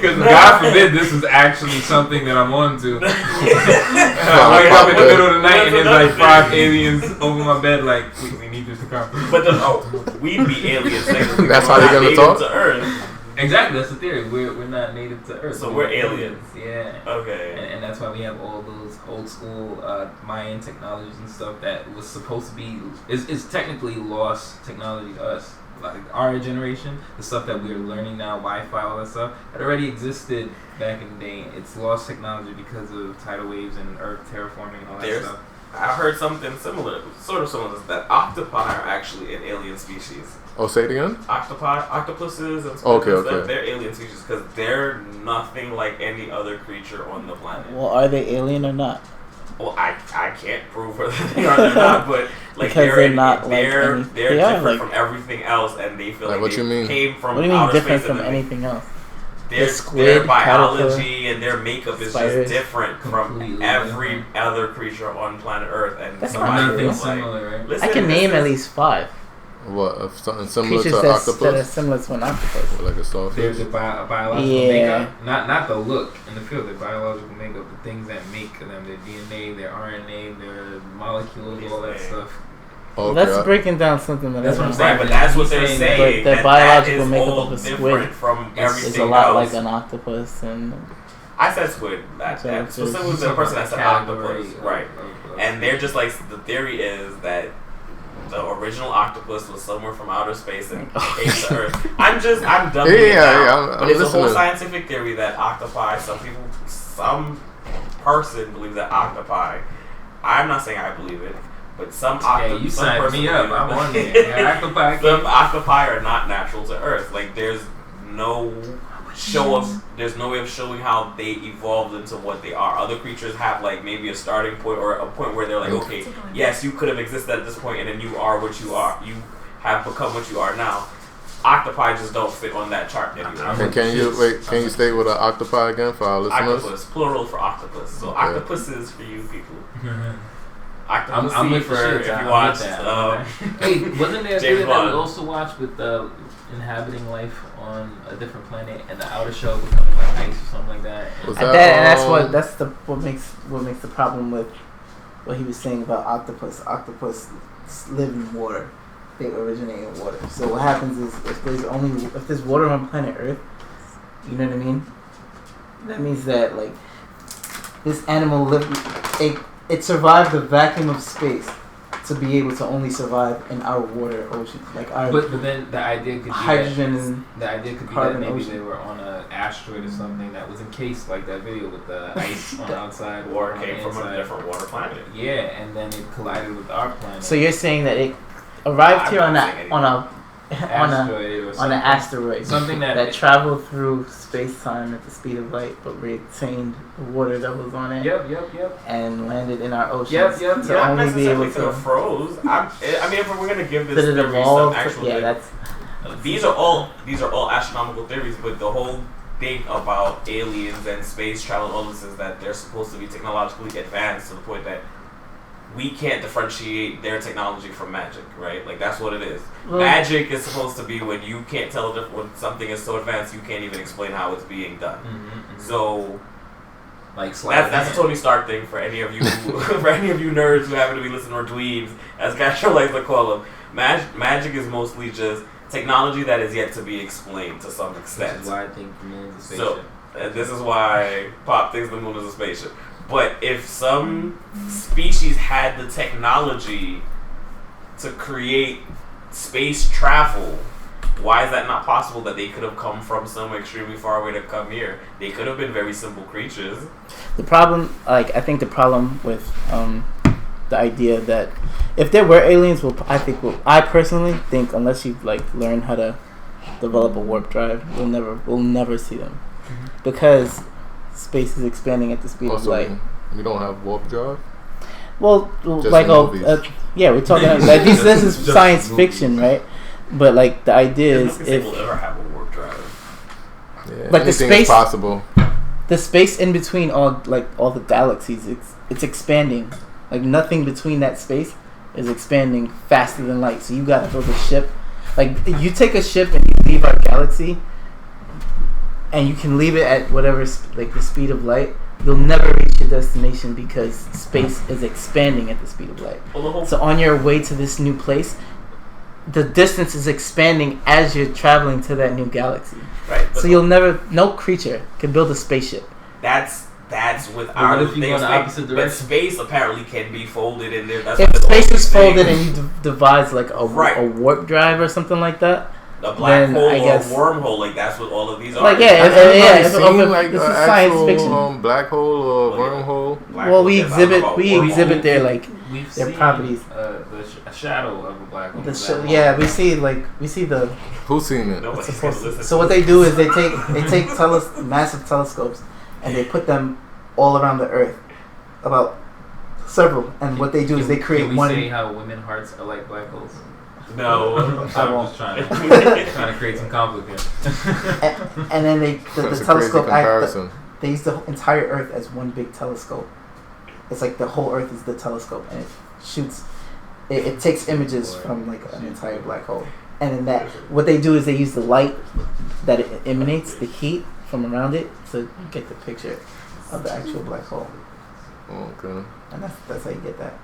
because God forbid this is actually something that I'm on to. I wake up in the middle of the night and there's like 5 aliens over my bed like, we need this to come. But we'd be aliens. Technically. That's We're how they're not gonna native talk? to Earth. Exactly, that's the theory. We're not native to Earth. So we're aliens. Yeah. Okay. And that's why we have all those old school Mayan technologies and stuff that was supposed to be is technically lost technology to us. Like our generation, the stuff that we're learning now, Wi-Fi, all that stuff, it already existed back in the day. It's lost technology because of tidal waves and Earth terraforming and all that stuff. I heard something similar, sort of similar to that. Octopi are actually an alien species. Oh, say it again. Octopuses and Okay. they're alien species because they're nothing like any other creature on the planet. Well, are they alien or not? Well, I can't prove whether they are or not, but like Because they're not like they're any- they're they are different like- from everything else, and they feel Like, like what they you mean? came from What do you mean outer different space from and anything else? Their squid, biology and their makeup is spiders. just different from Completely every different. other creature on planet Earth, and That's somebody not true. was Nothing like, similar, right? listen, I can this name is- at least 5 What? Of something similar creatures to that are octopus? similar to an octopus. Or like a starfish? There's a biological Yeah. makeup, not the look in the field. Their biological makeup, the things that make them, their DNA, their RNA, their molecules, all that stuff. Okay. That's breaking down something that That's I what I'm know. saying. Right, but that's what they're But saying. the that biological is makeup all of a squid different from is everything It's a lot else. like an octopus, and I said squid. That So was the person that said Category octopus. Right. of And they're just like, the theory is that the original octopus was somewhere from outer space and came to Earth. I'm dumbing it down. But it's a whole scientific theory that octopi, some person believes that octopi, I'm not saying I believe it, but some octopi, you signed me up. I'm on there. Octopi. Some octopi are not natural to Earth. Like there's no way of showing how they evolved into what they are. Other creatures have like maybe a starting point or a point where they're like, okay, yes, you could have existed at this point, and then you are what you are. You have become what you are now. Octopi just don't fit on that chart anymore. And can you stay with an octopi again for our listeners? Octopus, plural for octopus. So octopuses for you people. Octopus I'm with for shit, if you watched. Hey, wasn't there a video that we Bond. also watched with inhabiting life on a different planet and the outer shell becoming like ice or something like that? What makes the problem with what he was saying about octopus. Octopus live in water. They originate in water. So what happens is if there's water on planet Earth, you know what I mean? That means that like this animal it survived the vacuum of space to be able to only survive in our water ocean, like our. But then the idea could be hydrogen that maybe ocean. they were on an asteroid or something that was encased like that video with the ice on the outside, Or on came the from inside. a different water planet. Yeah, and then it collided with our planet. So you're saying that it arrived I'm here on not saying an asteroid, something that traveled through space-time at the speed of light, but retained the water that was on it. Yep. And landed in our oceans. Yep. To Not only be able necessarily to to froze. I mean, if we're gonna give this Did it theory evolve? some actual, That's. these are all astronomical theories, but the whole thing about aliens and space travel and all this is that they're supposed to be technologically advanced to the point that we can't differentiate their technology from magic, right? Like that's what it is. Well, Magic is supposed to be when you can't tell when something is so advanced you can't even explain how it's being done. So like that's a Tony Stark thing for any of you for any of you nerds who happen to be listening or dweebs, as Castro likes to call them. Magic is mostly just technology that is yet to be explained to some extent. This is why I think the moon is a spaceship. So this is why Pop thinks the moon is a spaceship. But if some species had the technology to create space travel, why is that not possible that they could have come from somewhere extremely far away to come here? They could have been very simple creatures. The problem, I think the problem with the idea that if there were aliens, I personally think unless you learn how to develop a warp drive, we'll never see them, because space is expanding at the speed of light. You don't have warp drive? Well, just yeah, we're talking like this is science fiction, right? But the idea is if we'll ever have a warp drive. Yeah, the space is possible. The space in between all the galaxies, it's expanding. Nothing between that space is expanding faster than light. So you gotta build a ship. You take a ship and you leave our galaxy, and you can leave it at whatever the speed of light. You'll never reach your destination because space is expanding at the speed of light. So on your way to this new place, the distance is expanding as you're traveling to that new galaxy. Right. So no creature can build a spaceship. That's with our things. But space apparently can be folded in there. If space is folded and you devise a warp drive or something like that, a black hole or a wormhole, that's what all of these are. This is science fiction. Black hole or wormhole. We exhibit their We've their seen properties. A shadow of a black hole. We see the. Who's seen it? So what they do is they take massive telescopes and they put them all around the Earth, about several. And what they do is they create one. Can we say how women hearts are like black holes? No, I'm just trying to create some conflict here. And then the telescope they use the entire Earth as one big telescope. It's the whole Earth is the telescope, and it shoots. It takes images from an entire black hole, and then what they do is they use the light that it emanates, the heat from around it, to get the picture of the actual black hole. Okay. And that's how you get that.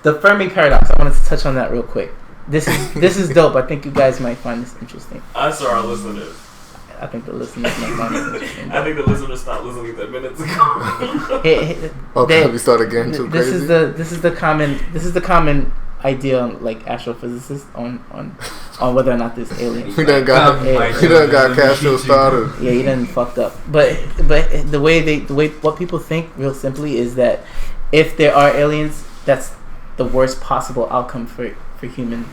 The Fermi paradox. I wanted to touch on that real quick. This is dope. I think you guys might find this interesting. Us or our listeners? I think the listeners might find this interesting. I think the listeners stopped listening 10 minutes ago. Okay, we start again too This crazy. is the common idea on like astrophysicists on whether or not there's aliens. We done got Castro started. Yeah, he done fucked up. But the way what people think real simply is that if there are aliens, that's the worst possible outcome for humankind.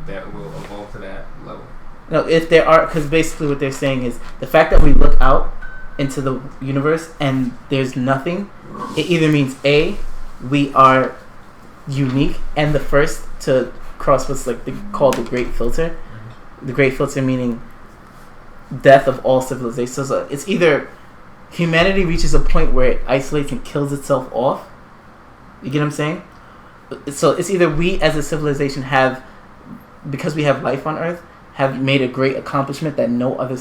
That will evolve to that level. No, if there are, because basically what they're saying is the fact that we look out into the universe and there's nothing, it either means A, we are unique and the first to cross what's called the Great Filter. Mm-hmm. The Great Filter meaning death of all civilizations. So it's either humanity reaches a point where it isolates and kills itself off. You get what I'm saying? So it's either we as a civilization have, because we have life on Earth, have made a great accomplishment that no other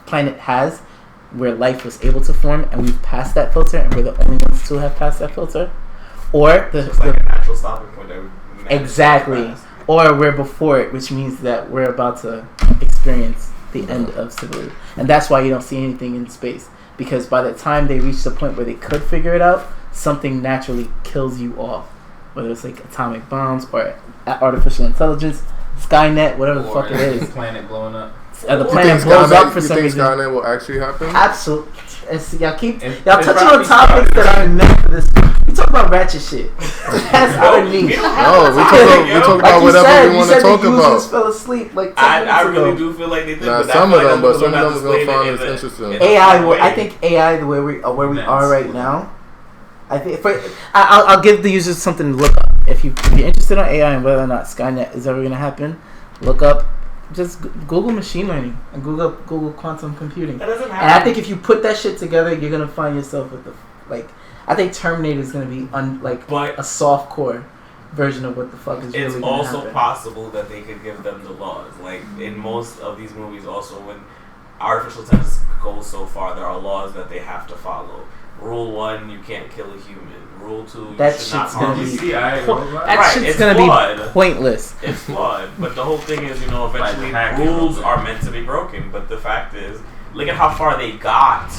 planet has, where life was able to form, and we've passed that filter, and we're the only ones to have passed that filter, or It's like a natural stopping point that we managed exactly, to pass. or we're before it, which means that we're about to experience the end of civilization, and that's why you don't see anything in space, because by the time they reach the point where they could figure it out, something naturally kills you off, whether it's like atomic bombs or artificial intelligence, Skynet, whatever the fuck it is. The planet blowing up. The planet blows up for some reason. You think Skynet will actually happen? Absolutely. Y'all It touching on probably topics started. that aren't meant for this. We talk about ratchet shit. That's our niche. No, we talk about whatever we want to talk the users about. fell asleep like 10 I minutes really ago. do feel like they did. Nah, but some that's of them, why but some of them is gonna explain find it this in a- interesting. in a AI, way. I think AI, the way we are right now. I think I'll give the users something to look up. If you're interested in AI and whether or not Skynet is ever going to happen, look up. Just Google machine learning and Google quantum computing. That doesn't And happen. I think if you put that shit together, you're gonna find yourself with I think Terminator is gonna be But a soft core version of what the fuck is it's really gonna also happen. possible that they could give them the laws. Like in most of these movies, also when artificial intelligence goes so far, there are laws that they have to follow. Rule 1, you can't kill a human. Rule 2, you That should not shit's harm gonna a be human. that Right, shit's it's gonna flawed. be pointless. It's flawed, but the whole thing is, eventually Like hacking rules or are meant to be broken. But the fact is, look at how far they got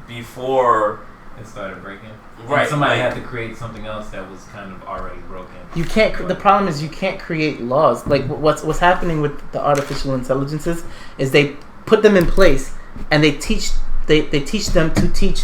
before. It started breaking. Right, And somebody like- had to create something else that was kind of already broken. You can't. The problem is you can't create laws. Like what's happening with the artificial intelligences is they put them in place and they teach them to teach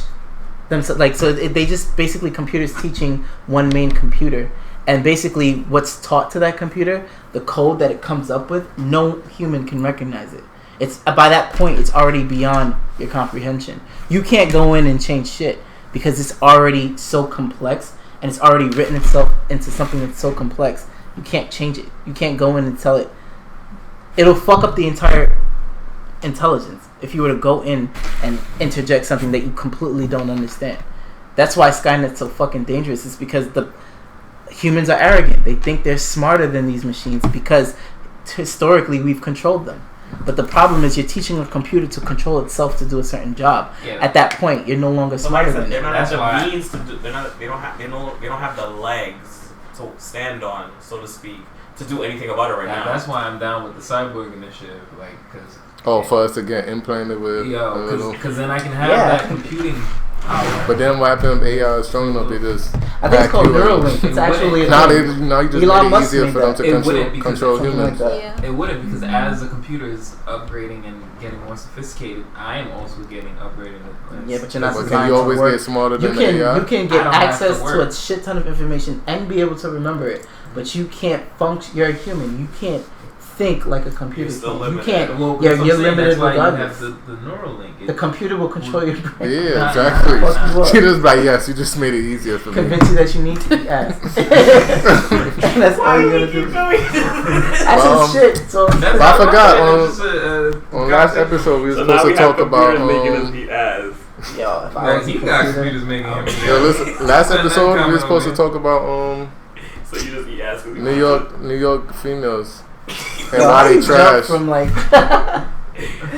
them. They just basically computers teaching one main computer, and basically what's taught to that computer, the code that it comes up with, no human can recognize it. It's by that point it's already beyond your comprehension. You can't go in and change shit because it's already so complex. And it's already written itself into something that's so complex. You can't change it. You can't go in and tell it. It'll fuck up the entire intelligence if you were to go in and interject something that you completely don't understand. That's why Skynet's so fucking dangerous. It's because the humans are arrogant. They think they're smarter than these machines because historically we've controlled them. But the problem is you're teaching a computer to control itself to do a certain job. Yeah. At that point, you're no longer But like smarter I said, than they're it. not That's at why- the means to do. They don't have the legs to stand on, so to speak, to do anything about it right now. That's why I'm down with the cyborg initiative, because For us to get implanted with a little. because then I can have Yeah. that computing power. But then what happened if AI is strong enough, they just I think it's called hack you and- Neuralink. It's actually Now you just Elon made it Musk easier made for them that. to It wouldn't because control something humans. like that. Yeah. It wouldn't, because as the computer is upgrading and getting more sophisticated, I am also getting upgraded. Yeah, but you're not But designed can you to always work. get smarter You than can AI? you can I get don't have to access to work. a shit ton of information and be able to remember it, but you can't function. You're a human. You can't think like a computer. You're still can. You limited. can't. Well, You're that's what I'm saying, limited that's why regardless. you have the Neuralink. The computer will control your brain. Yeah, Nah, exactly. fuck you up. She just like, yes, you just made it easier for me. Convince you that you need to be asked. And that's all you gotta do. That's Well, some shit. So That's I not forgot, right, it's just, On last episode, we were So now supposed we to talk have about. computers making us beat ass. yo, if I Like, was a he got computer, computers making him. Yo, listen, last Send that episode we were comment supposed to over talk about So you just eat ass. 'cause you New York females and yo, why how they you jump trash. from like.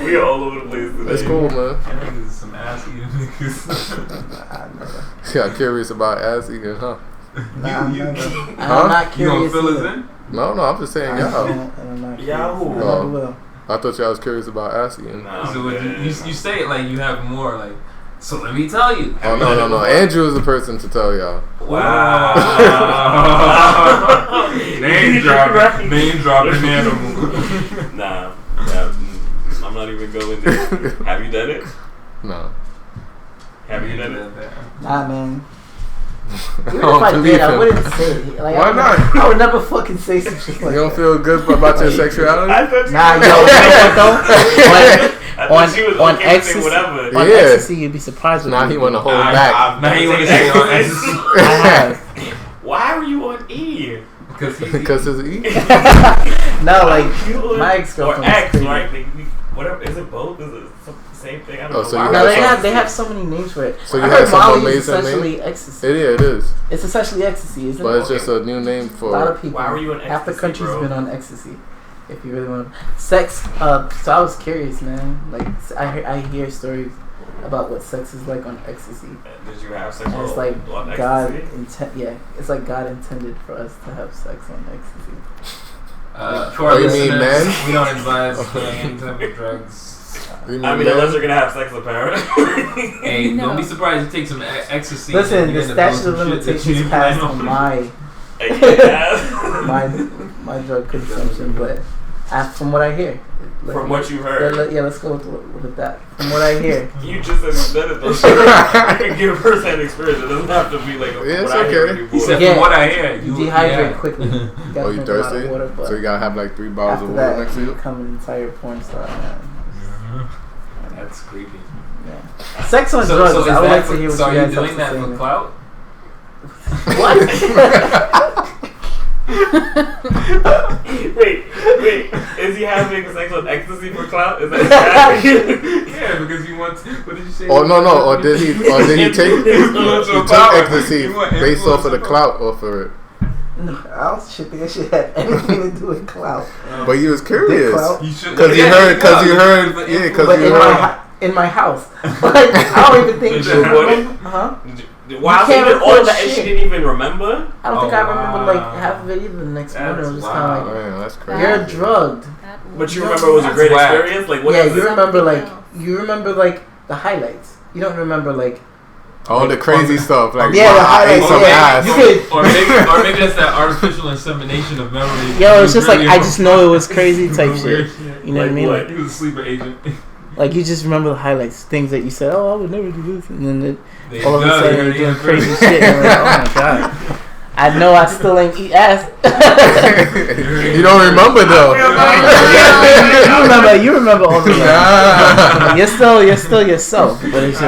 We are all over the place today. It's cool, man. I think this is some ass eating niggas. Yeah, curious about ass eating, huh? Nah, You- I'm Huh? not You gonna curious. fill us either. in? No, I'm just saying, I y'all. don't- I'm not curious. Yahoo. I never will. I thought y'all was curious about ass eating. Nah, So I'm would good. you say it like you have more like. So let me tell you. Oh no! Andrew is the person to tell y'all. Wow. Name dropping animal. Nah, I'm not even going there. Have you done it? No. Have you done it? Nah, man. I Even don't if I believe did, I him. wouldn't say it. Like, Why not? I would never fucking say some shit You like don't that. feel good about your sexuality? I thought you Nah, were- yo, you know what though? I thought she was on okay with saying ecstasy, whatever. on Yeah. ecstasy, you'd be surprised with Now me. he want to hold I've back. Now never you want to taken say on ecstasy. ecstasy I have. Why were you on E? because Because it's E. No, like You on- my ex-girlfriend or was X, crazy. right? Whatever. Is it both? Is it the same thing? I don't Oh, know. so Why you were No, got they have so many names for it. So you I had heard some Molly is amazing essentially ecstasy. It is. It's essentially ecstasy, isn't But it? it's just a new name A lot of for. people. Why were you on Half the ecstasy, country's bro? been on ecstasy. If you really want to. Sex. So I was curious, man. Like I hear stories about what sex is like on ecstasy. Did you have sex And it's on like on God ecstasy? it's like God intended for us to have sex on ecstasy. for our Oh, you mean listeners, men? we don't advise doing any type of drugs. You mean I mean, men? unless you're gonna have sex apparently. Hey, No. don't be surprised you take some ecstasy. Listen, and the you end up doing statute of some shit that you limitations didn't passed plan on on. my drug consumption, but from what I hear, From what you heard. yeah, let's go with that. From what I hear, You just said you done it though. You can give first-hand experience. It doesn't have to be like Yeah, it's what I hear okay. anymore. He said, Yeah. from what I hear, you dehydrate yeah. quickly. You gotta Oh, you drink a lot of thirsty? water, but So you gotta have like 3 bottles after of water that, next to you you? become an entire porn star, man. That's creepy. Yeah. Sex on So drugs. is I would that like for, to hear what so you are guys you doing have that to say. for man. clout? Wait. Is he having sex on ecstasy for clout? Is that Yeah, because you want. What did you say? Oh no! Or did he take Influence or he power. took ecstasy You want based influence off of the or power. clout off of it? No, I don't think that shit had anything to do with clout. But you was curious clout. You should. because you heard But in my house, like I don't even think. Did you record it? Huh? Wow, so can't you did all record that and she shit. didn't even remember? I don't think Oh, I remember like wow. half of it either. The next That's morning, I was just wild. kind of Man, that's like, crazy. "You're drugged." But you remember it was a That's great whack. experience? Like, what Yeah, is you it? remember like the highlights. You don't remember like. All the crazy stuff like Yeah, the wow, I ate highlights, some yeah. ass. You could- or maybe that's that artificial insemination of memory. Yo, He it's was just like really I just know it was crazy type Some shit. weird You know what I Like mean? what? Like, He was a sleeper agent. like you just remember the highlights, things that you said. Oh, I would never do this, and then There all of a you go, sudden you're you're doing the crazy first. shit. And you're like, oh my god. I know I still ain't eat ass. You don't remember though. You remember all the Nah. You're still yourself, but it's just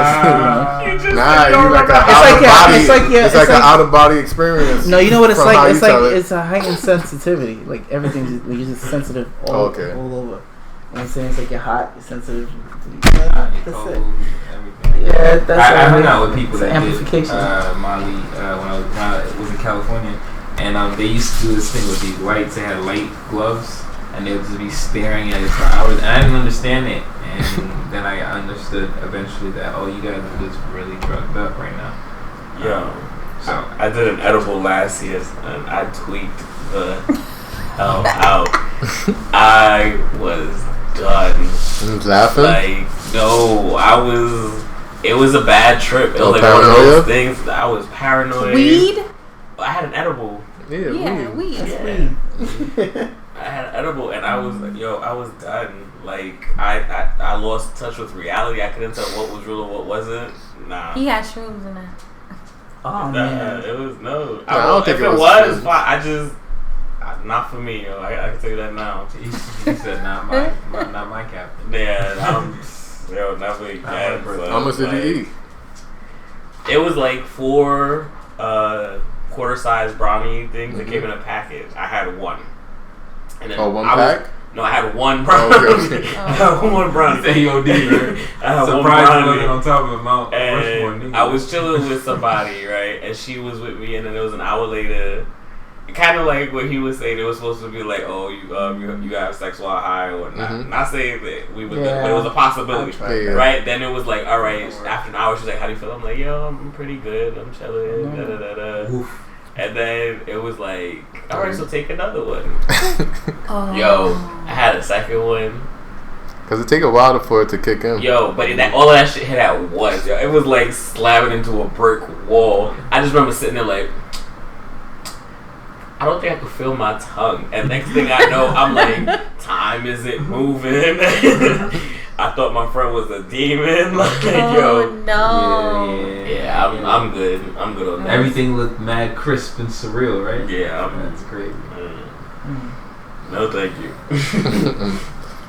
Nah, you like a It's like out of your- body. it's like your- It's it's like an like- out of body experience. no, you know what it's from how like. you It's like tell it. it's a heightened sensitivity. Like everything's just, you're just sensitive all over. You know what I'm saying? It's like you're hot, you're sensitive. That's it. Yeah, that's I hung it. out with people It's that an did amplification. Molly when I was in California, and they used to do this thing with these lights. They had light gloves, and they would just be staring at it for hours. And I didn't understand it, and then I understood eventually that you guys are just really drugged up right now. Yo, So I did an edible last year, and I tweaked the hell out. I was done. You was laughing. Like, no, it was a bad trip. It was like one of paranoia? those things that I was paranoid. Weed? I had an edible. Yeah, weed. Yeah. I had an edible, and I was like, I was done. Like, I lost touch with reality. I couldn't tell what was real and what wasn't. Nah. He had shrooms in that. Oh man. It was no. I don't think if it it was was true. fine. I just not for me, yo. I can tell you that now. he said, not my captain. Yeah, never again. How much did you eat? It was like 4 quarter-sized brownie things that came in a package. I had one. And then one pack? No, I had one brownie. Okay. I had one brownie. He said he OD, right? I had one Surprised he brownie. wasn't on top of Mount Rushmore. And nigga. I was chilling with somebody, right? And she was with me, and then it was an hour later. Kind of like what he was saying, it was supposed to be like, you have sex while high or not. Mhm. Not saying that we would, Yeah. but it was a possibility, Yeah. right? Then it was like, all right. After an hour, she's like, how do you feel? I'm like, yo, I'm pretty good. I'm chilling. Da, da, da, da. Oof. And then it was like, all right, so take another one. Oh. Yo, I had a second one. Because it take a while for it to kick in. Yo, but all of that shit hit at once. Yo, it was like slamming into a brick wall. I just remember sitting there like, I don't think I could feel my tongue. And next thing I know, I'm like, time isn't moving. I thought my friend was a demon. Like, yo, no. Yeah, I'm good. I'm good on that. Everything looked mad crisp and surreal, right? Yeah, that's crazy. No, thank you.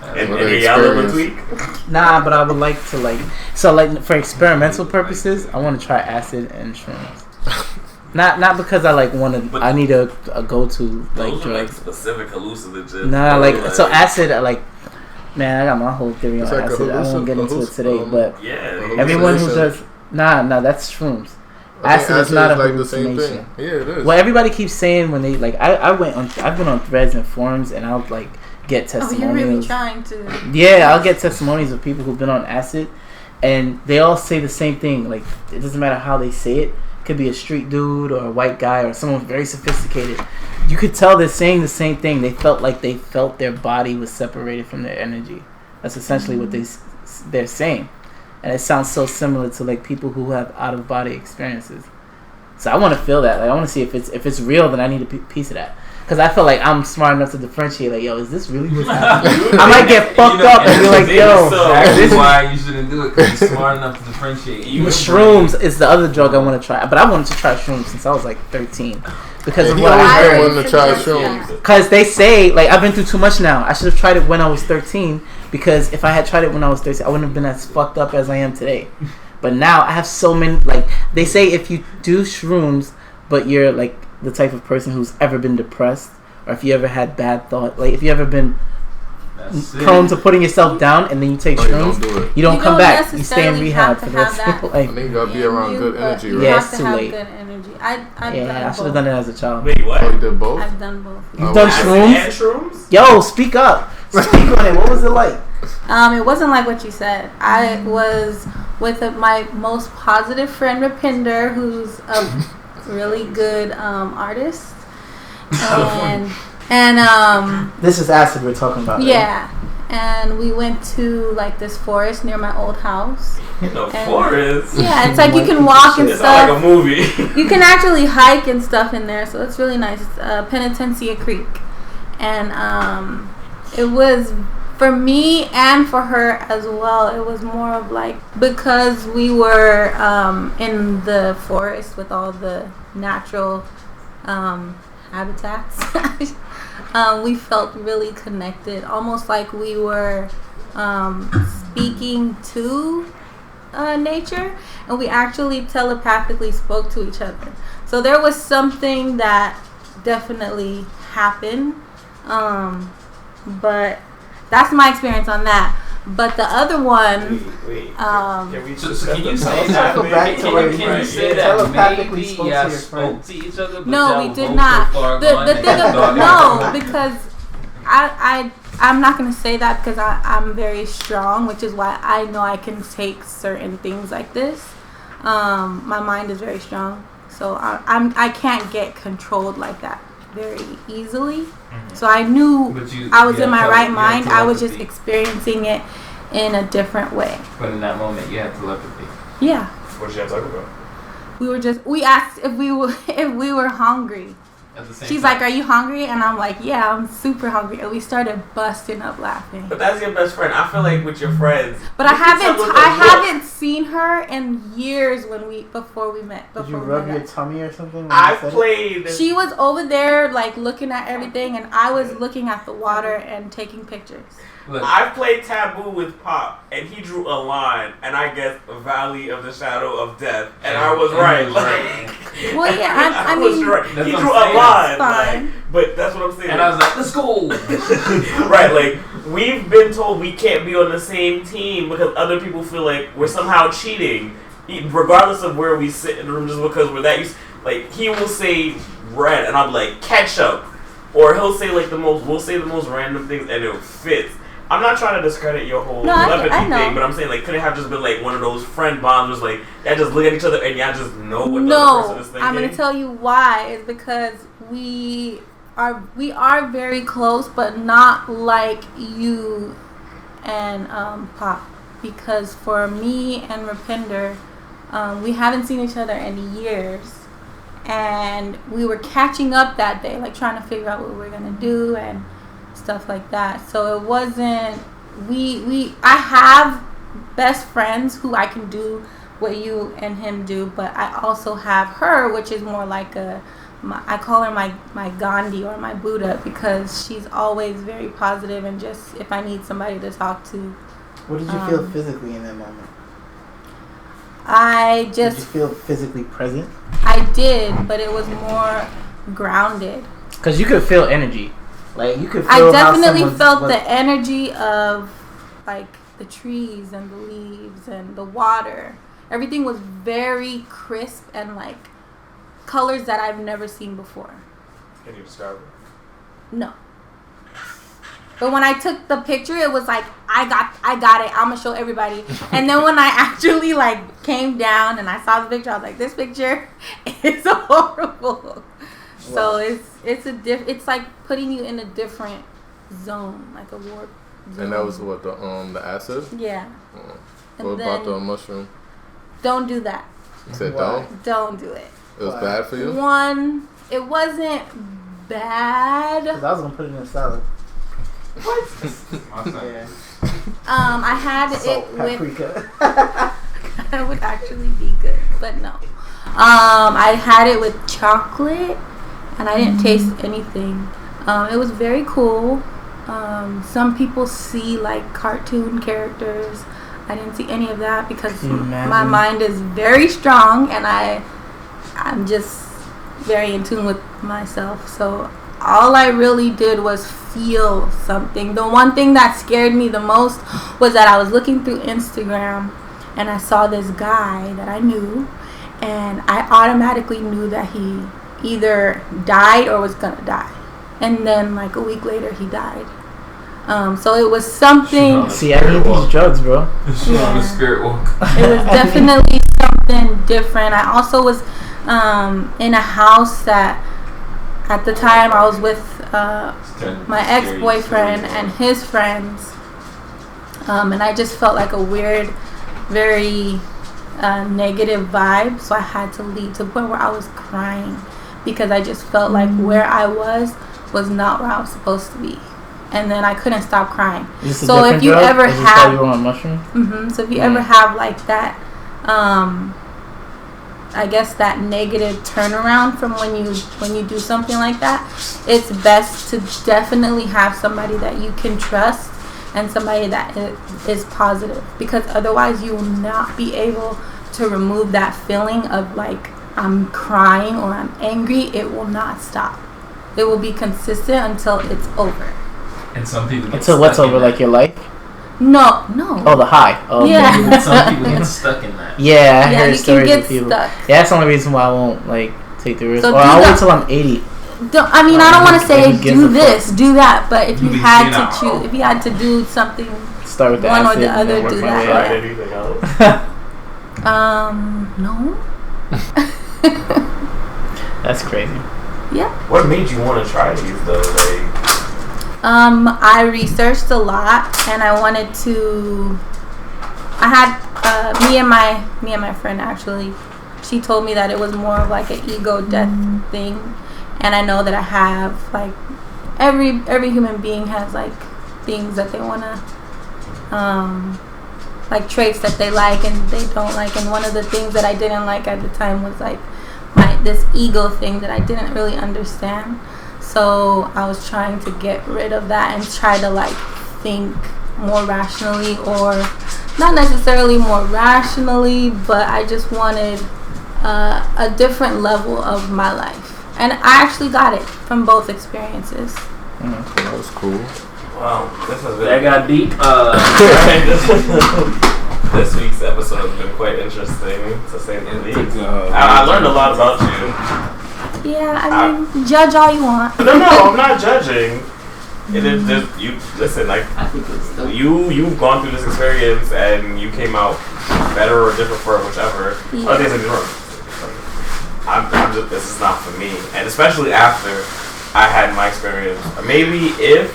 And What an any other experience. tweak? Nah, but I would like to like for experimental purposes, I want to try acid and shrooms. Not because I want to. I need a go to like those drug. are like specific hallucinogens. Nah, like so acid. Man, I got my whole theory on It's like a acid. I won't get into it today, but yeah, everyone who does nah, that's shrooms. Acid is not a like the same hallucination. thing. Yeah, it is. Well, everybody keeps saying when they like, I've been on threads and forums, and I'll like get Oh, testimonials. you're really trying to. Yeah, I'll get testimonies of people who've been on acid, and they all say the same thing. Like, it doesn't matter how they say it. It could be a street dude or a white guy or someone very sophisticated. You could tell they're saying the same thing. They felt their body was separated from their energy. That's essentially what they're saying, and it sounds so similar to like people who have out of body experiences. So I want to feel that. Like, I want to see if it's real. Then I need a piece of that. Because I feel like I'm smart enough to differentiate, like, yo, is this really what's happening? I might get fucked up and be like, yo. That's why you shouldn't do it, because you're smart enough to differentiate. Shrooms is the other drug I want to try. But I wanted to try shrooms since I was like 13. Because of he what always I been heard. wanting to try shrooms. Because they say, like, I've been through too much now. I should have tried it when I was 13. Because if I had tried it when I was 13, I wouldn't have been as fucked up as I am today. But now I have so many, like, they say if you do shrooms, but you're like the type of person who's ever been depressed, or if you ever had bad thought, like if you ever been prone to putting yourself down and then you take shrooms, you don't come back. You stay in rehab for the rest of your life. I think you gotta be around good energy, right? Yeah, You it's have to too have late. good energy. I should have done it as a child. Wait, what? Oh, you did both? I've done both. You've done shrooms? And shrooms? Yo, speak up. Speak on it. What was it like? It wasn't like what you said. I was with my most positive friend, Rapinder, who's a really good artist. And This is acid we're talking about. yeah. And we went to like this forest near my old house. The forest? Yeah, it's like you can walk and It's stuff. not like a movie. You can actually hike and stuff in there, so it's really nice. It's Penitencia Creek. And it was, for me and for her as well, it was more of like, because we were in the forest with all the natural habitats, we felt really connected, almost like we were speaking to nature, and we actually telepathically spoke to each other. So there was something that definitely happened, but that's my experience on that. But the other one, Can we So just can you say Let's that? go back to where Can you you say telepathically that spoke maybe to y'all your friend? spoke to each other? But no, y'all we were did both not. so far The gone thing that you about thought no, because I'm not gonna say that because I'm very strong, which is why I know I can take certain things like this. My mind is very strong, so I can't get controlled like that very easily. So I knew I was in my right mind. I was just experiencing it in a different way. But in that moment, you had telepathy. Yeah. What you talking about? We asked if we were hungry. At the same She's time. like, "Are you hungry?" And I'm like, "Yeah, I'm super hungry." And we started busting up laughing. But that's your best friend. I feel like with your friends. But you can tell with the look. I haven't seen her in years before we met. Did you Before we rub met your up. tummy or something? when I you said it? played. She was over there like looking at everything, and I was looking at the water and taking pictures. Look, I played Taboo with Pop, and he drew a line, and I guessed Valley of the Shadow of Death, and I was right. Like, Well, yeah, I was mean, right. That's He what drew I'm a saying. line, Fine. like, but that's what I'm saying. and I was like, let's go. Right, like, we've been told we can't be on the same team because other people feel like we're somehow cheating, regardless of where we sit in the room, just because we're that used. Like, he will say red, and I'm like, ketchup. Or he'll say, like, we'll say the most random things, and it fits. I'm not trying to discredit your whole telepathy I know. thing, but I'm saying, like, could it have just been, like, one of those friend bonds where, like, y'all just look at each other and y'all just know what the other person is thinking? I'm gonna tell you why. Is because we are very close, but not like you and Pop, because for me and Rupinder, we haven't seen each other in years, and we were catching up that day, like trying to figure out what we were gonna do and stuff like that. So it wasn't I have best friends who I can do what you and him do, but I also have her, which is more like I call her my Gandhi or my Buddha, because she's always very positive, and just if I need somebody to talk to. What did you feel physically in that moment? Did you feel physically present? I did, but it was more grounded. Because you could feel energy. Like, you could feel I definitely felt the energy of, like, the trees and the leaves and the water. Everything was very crisp and, like, colors that I've never seen before. Can you describe it? No. But when I took the picture, it was like, I got it. I'm going to show everybody. And then when I actually, like, came down and I saw the picture, I was like, this picture is horrible. So it's like putting you in a different zone, like a warp zone. And that was what, the acid? Yeah. What about the mushroom? Don't do that. You said don't? Don't do it. It was bad for you? One, it wasn't bad. Because I was going to put it in a salad. What? Yeah. I had Salt, it paprika. That would actually be good, but no. I had it with chocolate, and I didn't taste anything. It was very cool. Some people see like cartoon characters. I didn't see any of that because my mind is very strong, and I'm just very in tune with myself. So all I really did was feel something. The one thing that scared me the most was that I was looking through Instagram and I saw this guy that I knew, and I automatically knew that he either died or was gonna die. And then like a week later he died. So it was something. See, I need these drugs, bro. She on the spirit walk. It was definitely something different. I also was in a house that at the time I was with my ex-boyfriend and his friends, and I just felt like a weird, very negative vibe. So I had to leave, to the point where I was crying because I just felt like where I was not where I was supposed to be. And then I couldn't stop crying. So if you ever have, you on mushroom? So if you ever have like that, I guess that negative turnaround from when you do something like that, it's best to definitely have somebody that you can trust and somebody that is positive, because otherwise you will not be able to remove that feeling of like I'm crying or I'm angry. It will not stop. It will be consistent until it's over. And some people get until what's over, like your life? No. Oh, the high. Oh, yeah. Okay. Some people get stuck in that. Yeah, I heard you stories can of get people. stuck. Yeah, that's the only reason why I won't like take the risk. So or I'll wait till I'm 80. I don't want to say Who gives do a this, fuck? do that, but if you You had be to choose, if you had to do something, Start with the one or acid the and then other, work do my way that. out. Anything else? No. That's crazy. Yeah. What made you want to try these though? Like, I researched a lot, and I wanted to. I had me and my friend actually. She told me that it was more of like an ego death thing, and I know that I have like every human being has like things that they wanna like traits that they like and they don't like, and one of the things that I didn't like at the time was like this ego thing that I didn't really understand. So I was trying to get rid of that and try to like think more rationally, or not necessarily more rationally, but I just wanted a different level of my life, and I actually got it from both experiences. That was cool. wow, this has That been. got deep. This week's episode has been quite interesting, to say the least. I I learned a lot about you. Yeah, I mean, judge all you want. No, I'm not judging. It is just you. Listen, like I think it's dope. you've gone through this experience and you came out better or different for it, whichever. Yeah. Other things are wrong. I'm just, this is not for me, and especially after I had my experience. Maybe if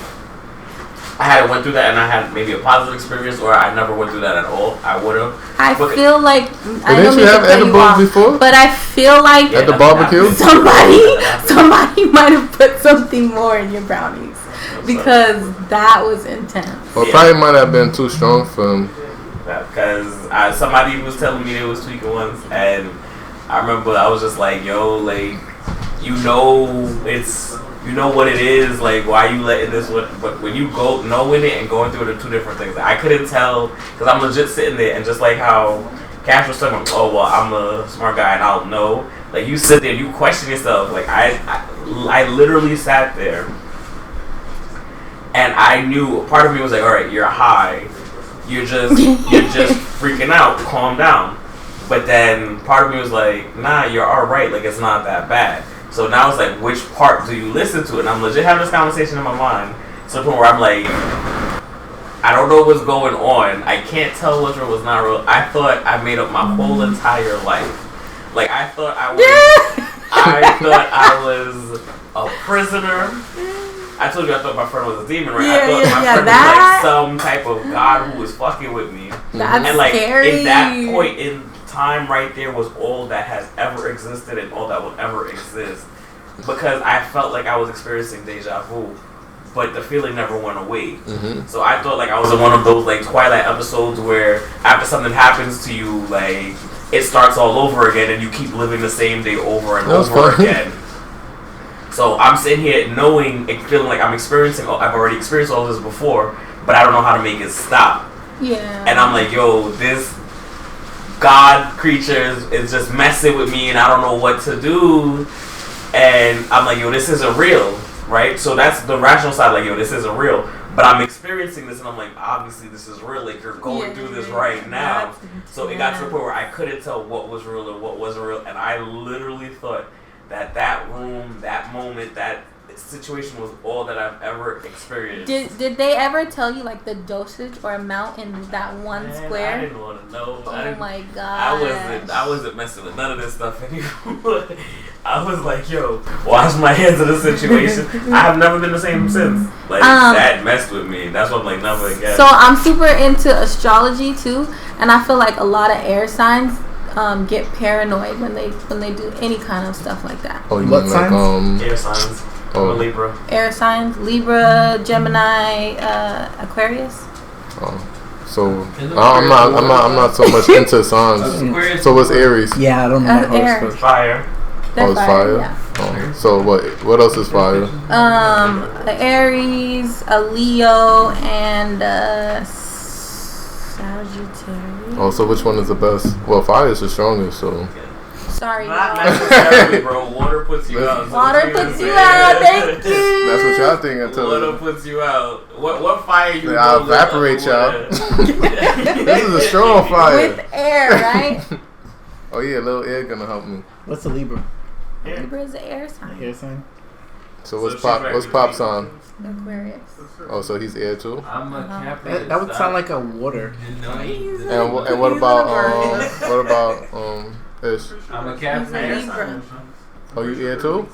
I had went through that and I had maybe a positive experience, or I never went through that at all, I would have. I feel like I didn't you have edibles before? but I feel like at the barbecue, somebody might have put something more in your brownies because that was intense. Well, probably might have been too strong for him. Because somebody was telling me they was tweaking once, and I remember I was just like, yo, like, you know what it is, like, why you letting this one, but when you go knowing it and going through it are two different things. I couldn't tell, because I'm legit sitting there, and just like how Cash was talking about, oh, well, I'm a smart guy and I'll know, like, you sit there and you question yourself, like, I literally sat there, and I knew, part of me was like, alright, you're high, you're just freaking out, calm down. But then part of me was like, nah, you're alright, like, it's not that bad. So now it's like, which part do you listen to? And I'm legit having this conversation in my mind to the point where I'm like, I don't know what's going on. I can't tell what's real, what's not real. I thought I made up my whole entire life. Like, I thought I was a prisoner. I told you I thought my friend was a demon, right? I thought my friend was like some type of god who was fucking with me. That's and like scary. at that point in time right there was all that has ever existed and all that will ever exist. Because I felt like I was experiencing deja vu. But the feeling never went away. Mm-hmm. So I thought like I was in one of those like Twilight episodes where after something happens to you, like it starts all over again and you keep living the same day over and over again. So I'm sitting here knowing, feeling like I've already experienced all this before, but I don't know how to make it stop. Yeah. And I'm like, yo, this God creature is just messing with me and I don't know what to do. And I'm like, yo, this isn't real, right? So that's the rational side, like, yo, this isn't real. But I'm experiencing this and I'm like, obviously this is real. Like, you're going through this right now. So it got to the point where I couldn't tell what was real and what wasn't real. And I literally thought that room, that moment, that situation was all that I've ever experienced. Did they ever tell you like the dosage or amount in that one square? I didn't want to know. Oh my god! I wasn't messing with none of this stuff anymore. I was like, yo, wash my hands of the situation. I have never been the same since. Like that messed with me. That's what I'm like, never again. So I'm super into astrology too, and I feel like a lot of air signs get paranoid when they do any kind of stuff like that. Oh, you what mean signs? Air signs. I'm a Libra. Air signs: Libra, Gemini, Aquarius. Oh, so I'm not so much into signs. So what's Aries? Yeah, I don't know. Air. Fire. That's it's fire. Yeah. Oh, so what else is fire? Aries, a Leo, and Sagittarius. Oh, so which one is the best? Well, fire is the strongest, so. Sorry, not y'all. necessarily, bro. Water puts you out. Water puts you out. Thank you. That's what y'all think until water puts you out. What fire you? I'll evaporate y'all. This is a strong fire. With air, right? Oh yeah, a little air gonna help me. What's a Libra? Yeah. Libra is an air sign. Air sign. So what's Pop's on? Aquarius. Oh, so he's air too. I'm a Capricorn. That would sound like a water. And what about Ish? I'm a He's Capricorn. a Libra. Oh, you air too?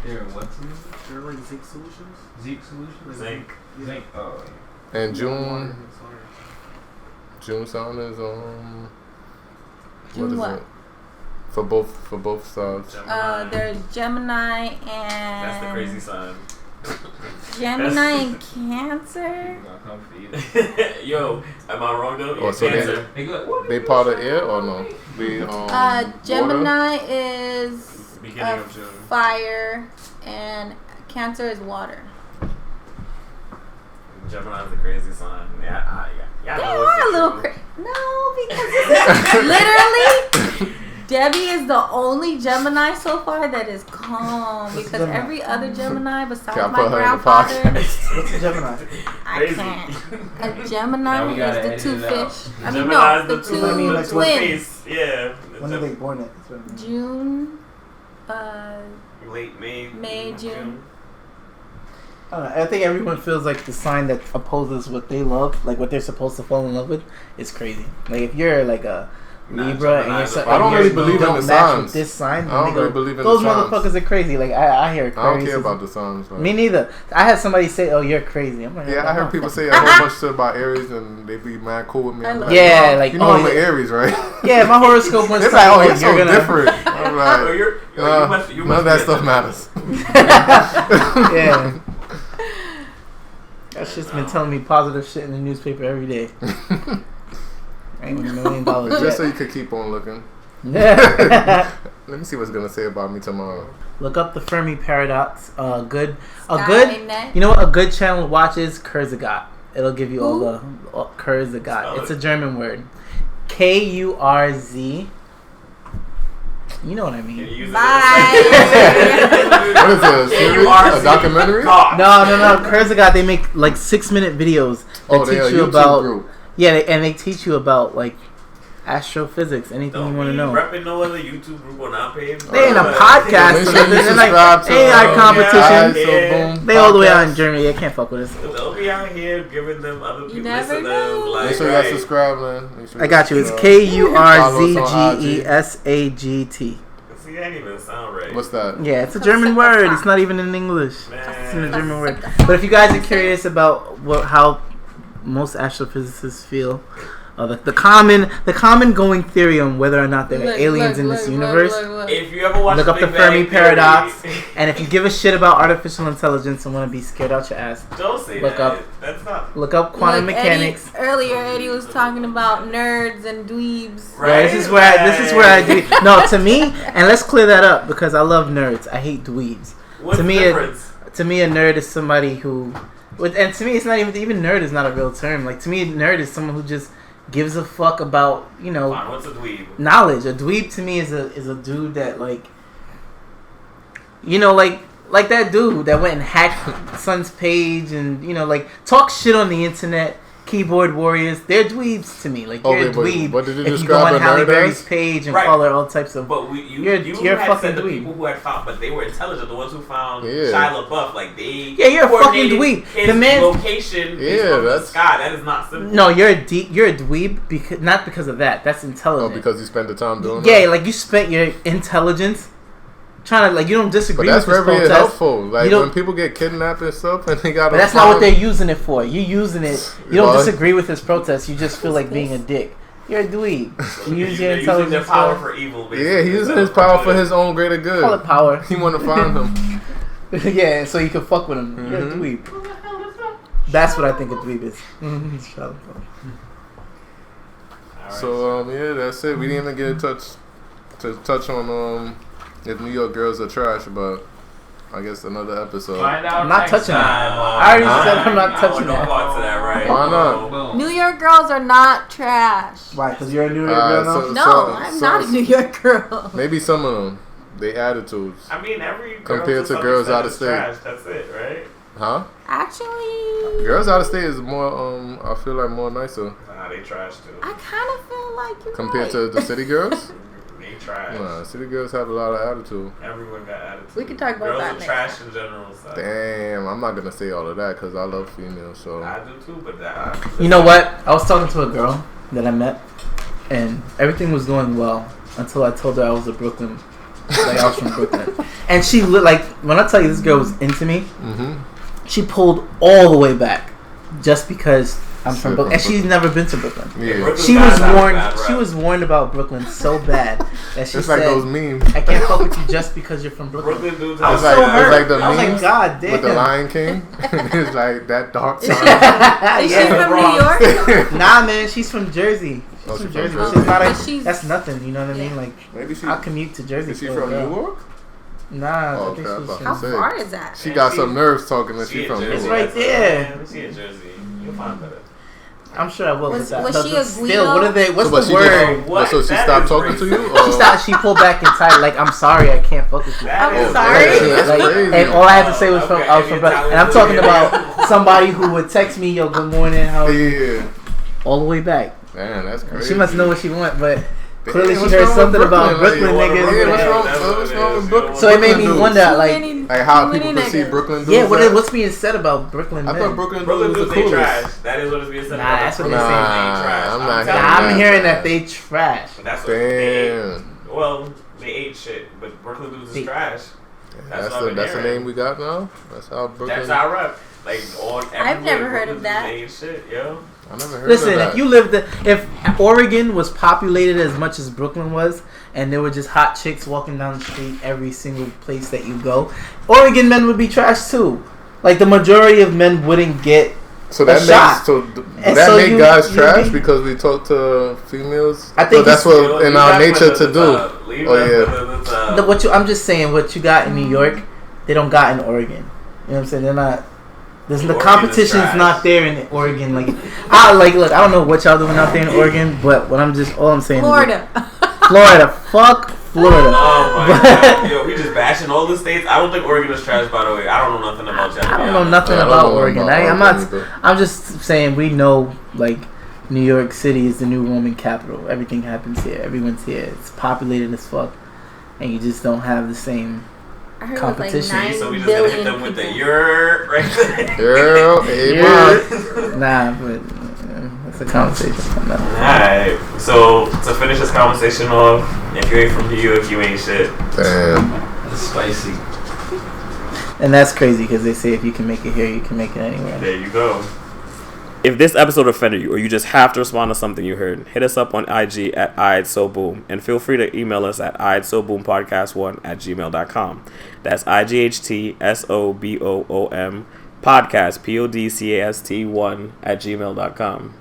Here, what's it? They're like zinc solutions. Zeke Solutions? Zinc. Zinc. Oh, yeah. And June sign is June what? it? For both sides. There's Gemini and. That's the crazy sign. Gemini and Cancer. Gonna come for you. Yo, am I wrong though? Oh, Yeah, so Cancer. they part of air or no? Gemini is Beginning of June. fire, and Cancer is water. Gemini's the crazy sign. Yeah, They are a little crazy. No, because this is literally Debbie is the only Gemini so far that is calm, because every other Gemini besides Can't my put her in the grandfather, What's a Gemini? I Crazy. can't. A Now Gemini we gotta is the edit two it out. fish. I mean, Gemini's no, the the two I mean, two like, twins. Face. Yeah. When are they born at? That's what I mean. June, Late May. May, June. I don't know. I think everyone feels like the sign that opposes what they love, like what they're supposed to fall in love with, is crazy. Like if you're like a Libra, and you're so, I don't and really you believe in don't the match signs. with this sign. I don't they really believe in those the signs. motherfuckers are crazy. Like I hear. I don't care about the signs. Like. Me neither. I had somebody say, "Oh, you're crazy." I'm like, Yeah, I heard people say a whole bunch of shit about Aries, and they be mad cool with me. I'm like, yeah, like you know I'm an Aries, right? Yeah, my horoscope was It's like, oh, you're you're so gonna... different. I'm like, you none of that stuff matters. Yeah. That shit's been telling me positive shit in the newspaper every day. I ain't $1 million Just yet. so you could keep on looking. Let me see what's gonna say about me tomorrow. Look up the Fermi paradox. You know what? A good channel to watch is Kurzagat. It'll give you all the Kurzagat. It's a German word. Kurz. You know what I mean. Bye. What is it? A series? A documentary? No. Kurzagat. They make like 6-minute videos that they're teach a you YouTube about. group. Yeah, and they teach you about like astrophysics, anything you want to know. Repping no other YouTube group on our page. They ain't a podcast. Make sure you They're like, subscribe to ain't our competition. boom. They all the way out in Germany. They can't fuck with us. They'll be out here giving them other people. You never listen to know. them, like, Make sure you guys subscribe, man. Make sure I got you. It's Kurzgesagt. See, that ain't even sound right. What's that? Yeah, it's a German word. It's not even in English. It's in a German word. But if you guys are curious about how most astrophysicists feel, the common going theory on whether or not there are aliens in this universe. If you ever watch Look up the Fermi paradox, and if you give a shit about artificial intelligence and want to be scared out your ass, don't say look that. up. That's not. Look up quantum mechanics. Earlier, Eddie was talking about nerds and dweebs. Right. This is where I do. No, to me, and let's clear that up because I love nerds. I hate dweebs. What's to the me, difference? To me, a nerd is somebody who, and to me, it's not even nerd is not a real term. Like to me, a nerd is someone who just gives a fuck about What's a dweeb? knowledge. A dweeb to me is a dude that like that dude that went and hacked Son's page and like talk shit on the internet. Keyboard warriors, they're dweebs to me. Like you're a dweeb. What did you if you go on Halle Berry's page and follow all types of. But you're had fucking said the dweeb. people who had found, but they were intelligent. The ones who found Shia LaBeouf, like they. Yeah, you're a fucking dweeb. The man's location. From the sky. That is not simple. No, you're a dweeb not because of that. That's intelligent. Oh, because you spend the time doing that. Yeah, like you spent your intelligence. Trying to you don't disagree with this protest. But that's very helpful. Like when people get kidnapped and stuff, and they got. But that's not what they're using it for. You're using it. You don't disagree with his protest. You just feel like being a dick. You're a dweeb. You use your intelligence. Using their power for evil. Basically. Yeah, he's using his power for his own greater good. Call it power. He want to find him. Yeah, so you can fuck with him. You're a dweeb. That's what I think a dweeb is. So that's it. We didn't even get to touch on if New York girls are trash, but I guess another episode. I'm not touching that. I already said I'm not touching that. Why not? New York girls are not trash. Why? Because you're a New York girl now? I'm not a New York girl. Maybe some of them. They attitudes. I mean, every girl compared to girls out of state. Trash. That's it, right? Huh? Actually, girls out of state is more. I feel like more nicer. Nah, they trash too. I kind of feel like you're compared to the city girls. They trash. Nah, city girls have a lot of attitude. Everyone got attitude. We can talk about girls that. Girls are trash in general. So. Damn, I'm not gonna say all of that because I love females. So I do too, but that. You know what? I was talking to a girl that I met, and everything was going well until I told her I was a Brooklyn. Like I was from Brooklyn, and she like when I tell you this girl was into me, she pulled all the way back just because I'm from Brooklyn, and she's never been to Brooklyn. Yeah. She was warned. She was warned about Brooklyn so bad that she it's said, like those memes. "I can't fuck with you just because you're from Brooklyn." Dudes I was it's so hurt. It's like the memes I was like, God damn. with the Lion King. It's like that dark side. Is she from New York? Nah, man, she's from Jersey. She's from Jersey. She's not that's nothing. You know what I mean? Like maybe I'll commute to Jersey. Is she from New York? Nah. Oh, I think she's how far is that? She got some nerves talking that she from New York. It's right there. She in Jersey. You'll find better. I'm sure I will. Was she a Guido? Still, what are they? What's so, the word? So she stopped talking to you? Or? She stopped. She pulled back inside. Like I'm sorry, I can't fuck with you. I'm sorry. That's crazy. And all I had to say was I was from. And I'm talking about somebody who would text me, "Yo, good morning, how are you?" Yeah. All the way back. Man, that's crazy. She must know what she wants, but Clearly, she what's heard wrong something with about Brooklyn Like, niggas. yeah, what's That's wrong with Brooklyn? So it made me Brooklyn wonder, dudes. Like how people perceive Brooklyn dudes. what's being said about Brooklyn I men? thought Brooklyn Brooklyn dudes was dudes the they coolest. trash. That is what is being said. Nah, about that's what Brooklyn they dudes. say. They trash. I'm not telling I'm you. hearing that they trash. That's what they ate. Damn. Well, they ate shit, but Brooklyn dudes is trash. That's what I've been the hearing. name we got now. That's how Brooklyn. That's our rep. Like I've never heard of Brooklyn that. dudes ate shit, yo. I never heard Listen, of that. if you lived, if Oregon was populated as much as Brooklyn was, and there were just hot chicks walking down the street every single place that you go, Oregon men would be trash too. Like the majority of men wouldn't get. So that make guys trash because we talk to females. I think that's what in our nature to do. Oh yeah. I'm just saying what you got in New York, they don't got in Oregon. You know what I'm saying? They're not. The competition's not there in Oregon. Like, look, I don't know what y'all doing out there in Oregon, but all I'm saying Florida. is Florida. Fuck Florida. Oh my god. Yo, we just bashing all the states. I don't think Oregon is trash, by the way. I don't know nothing about y'all. I don't know nothing about Oregon. I'm just saying we know, like, New York City is the new Roman capital. Everything happens here. Everyone's here. It's populated as fuck. And you just don't have the same competition. Like so we just gonna hit them with the "you're" right there. Nah, but it's a conversation. Alright, so to finish this conversation off, if you ain't from New York, you ain't shit. Damn. That's spicy. And that's crazy because they say if you can make it here, you can make it anywhere. There you go. If this episode offended you or you just have to respond to something you heard, hit us up on IG at iight and feel free to email us at iight@gmail.com. That's IGHTSOBOOM podcast PODCAST1 @gmail.com.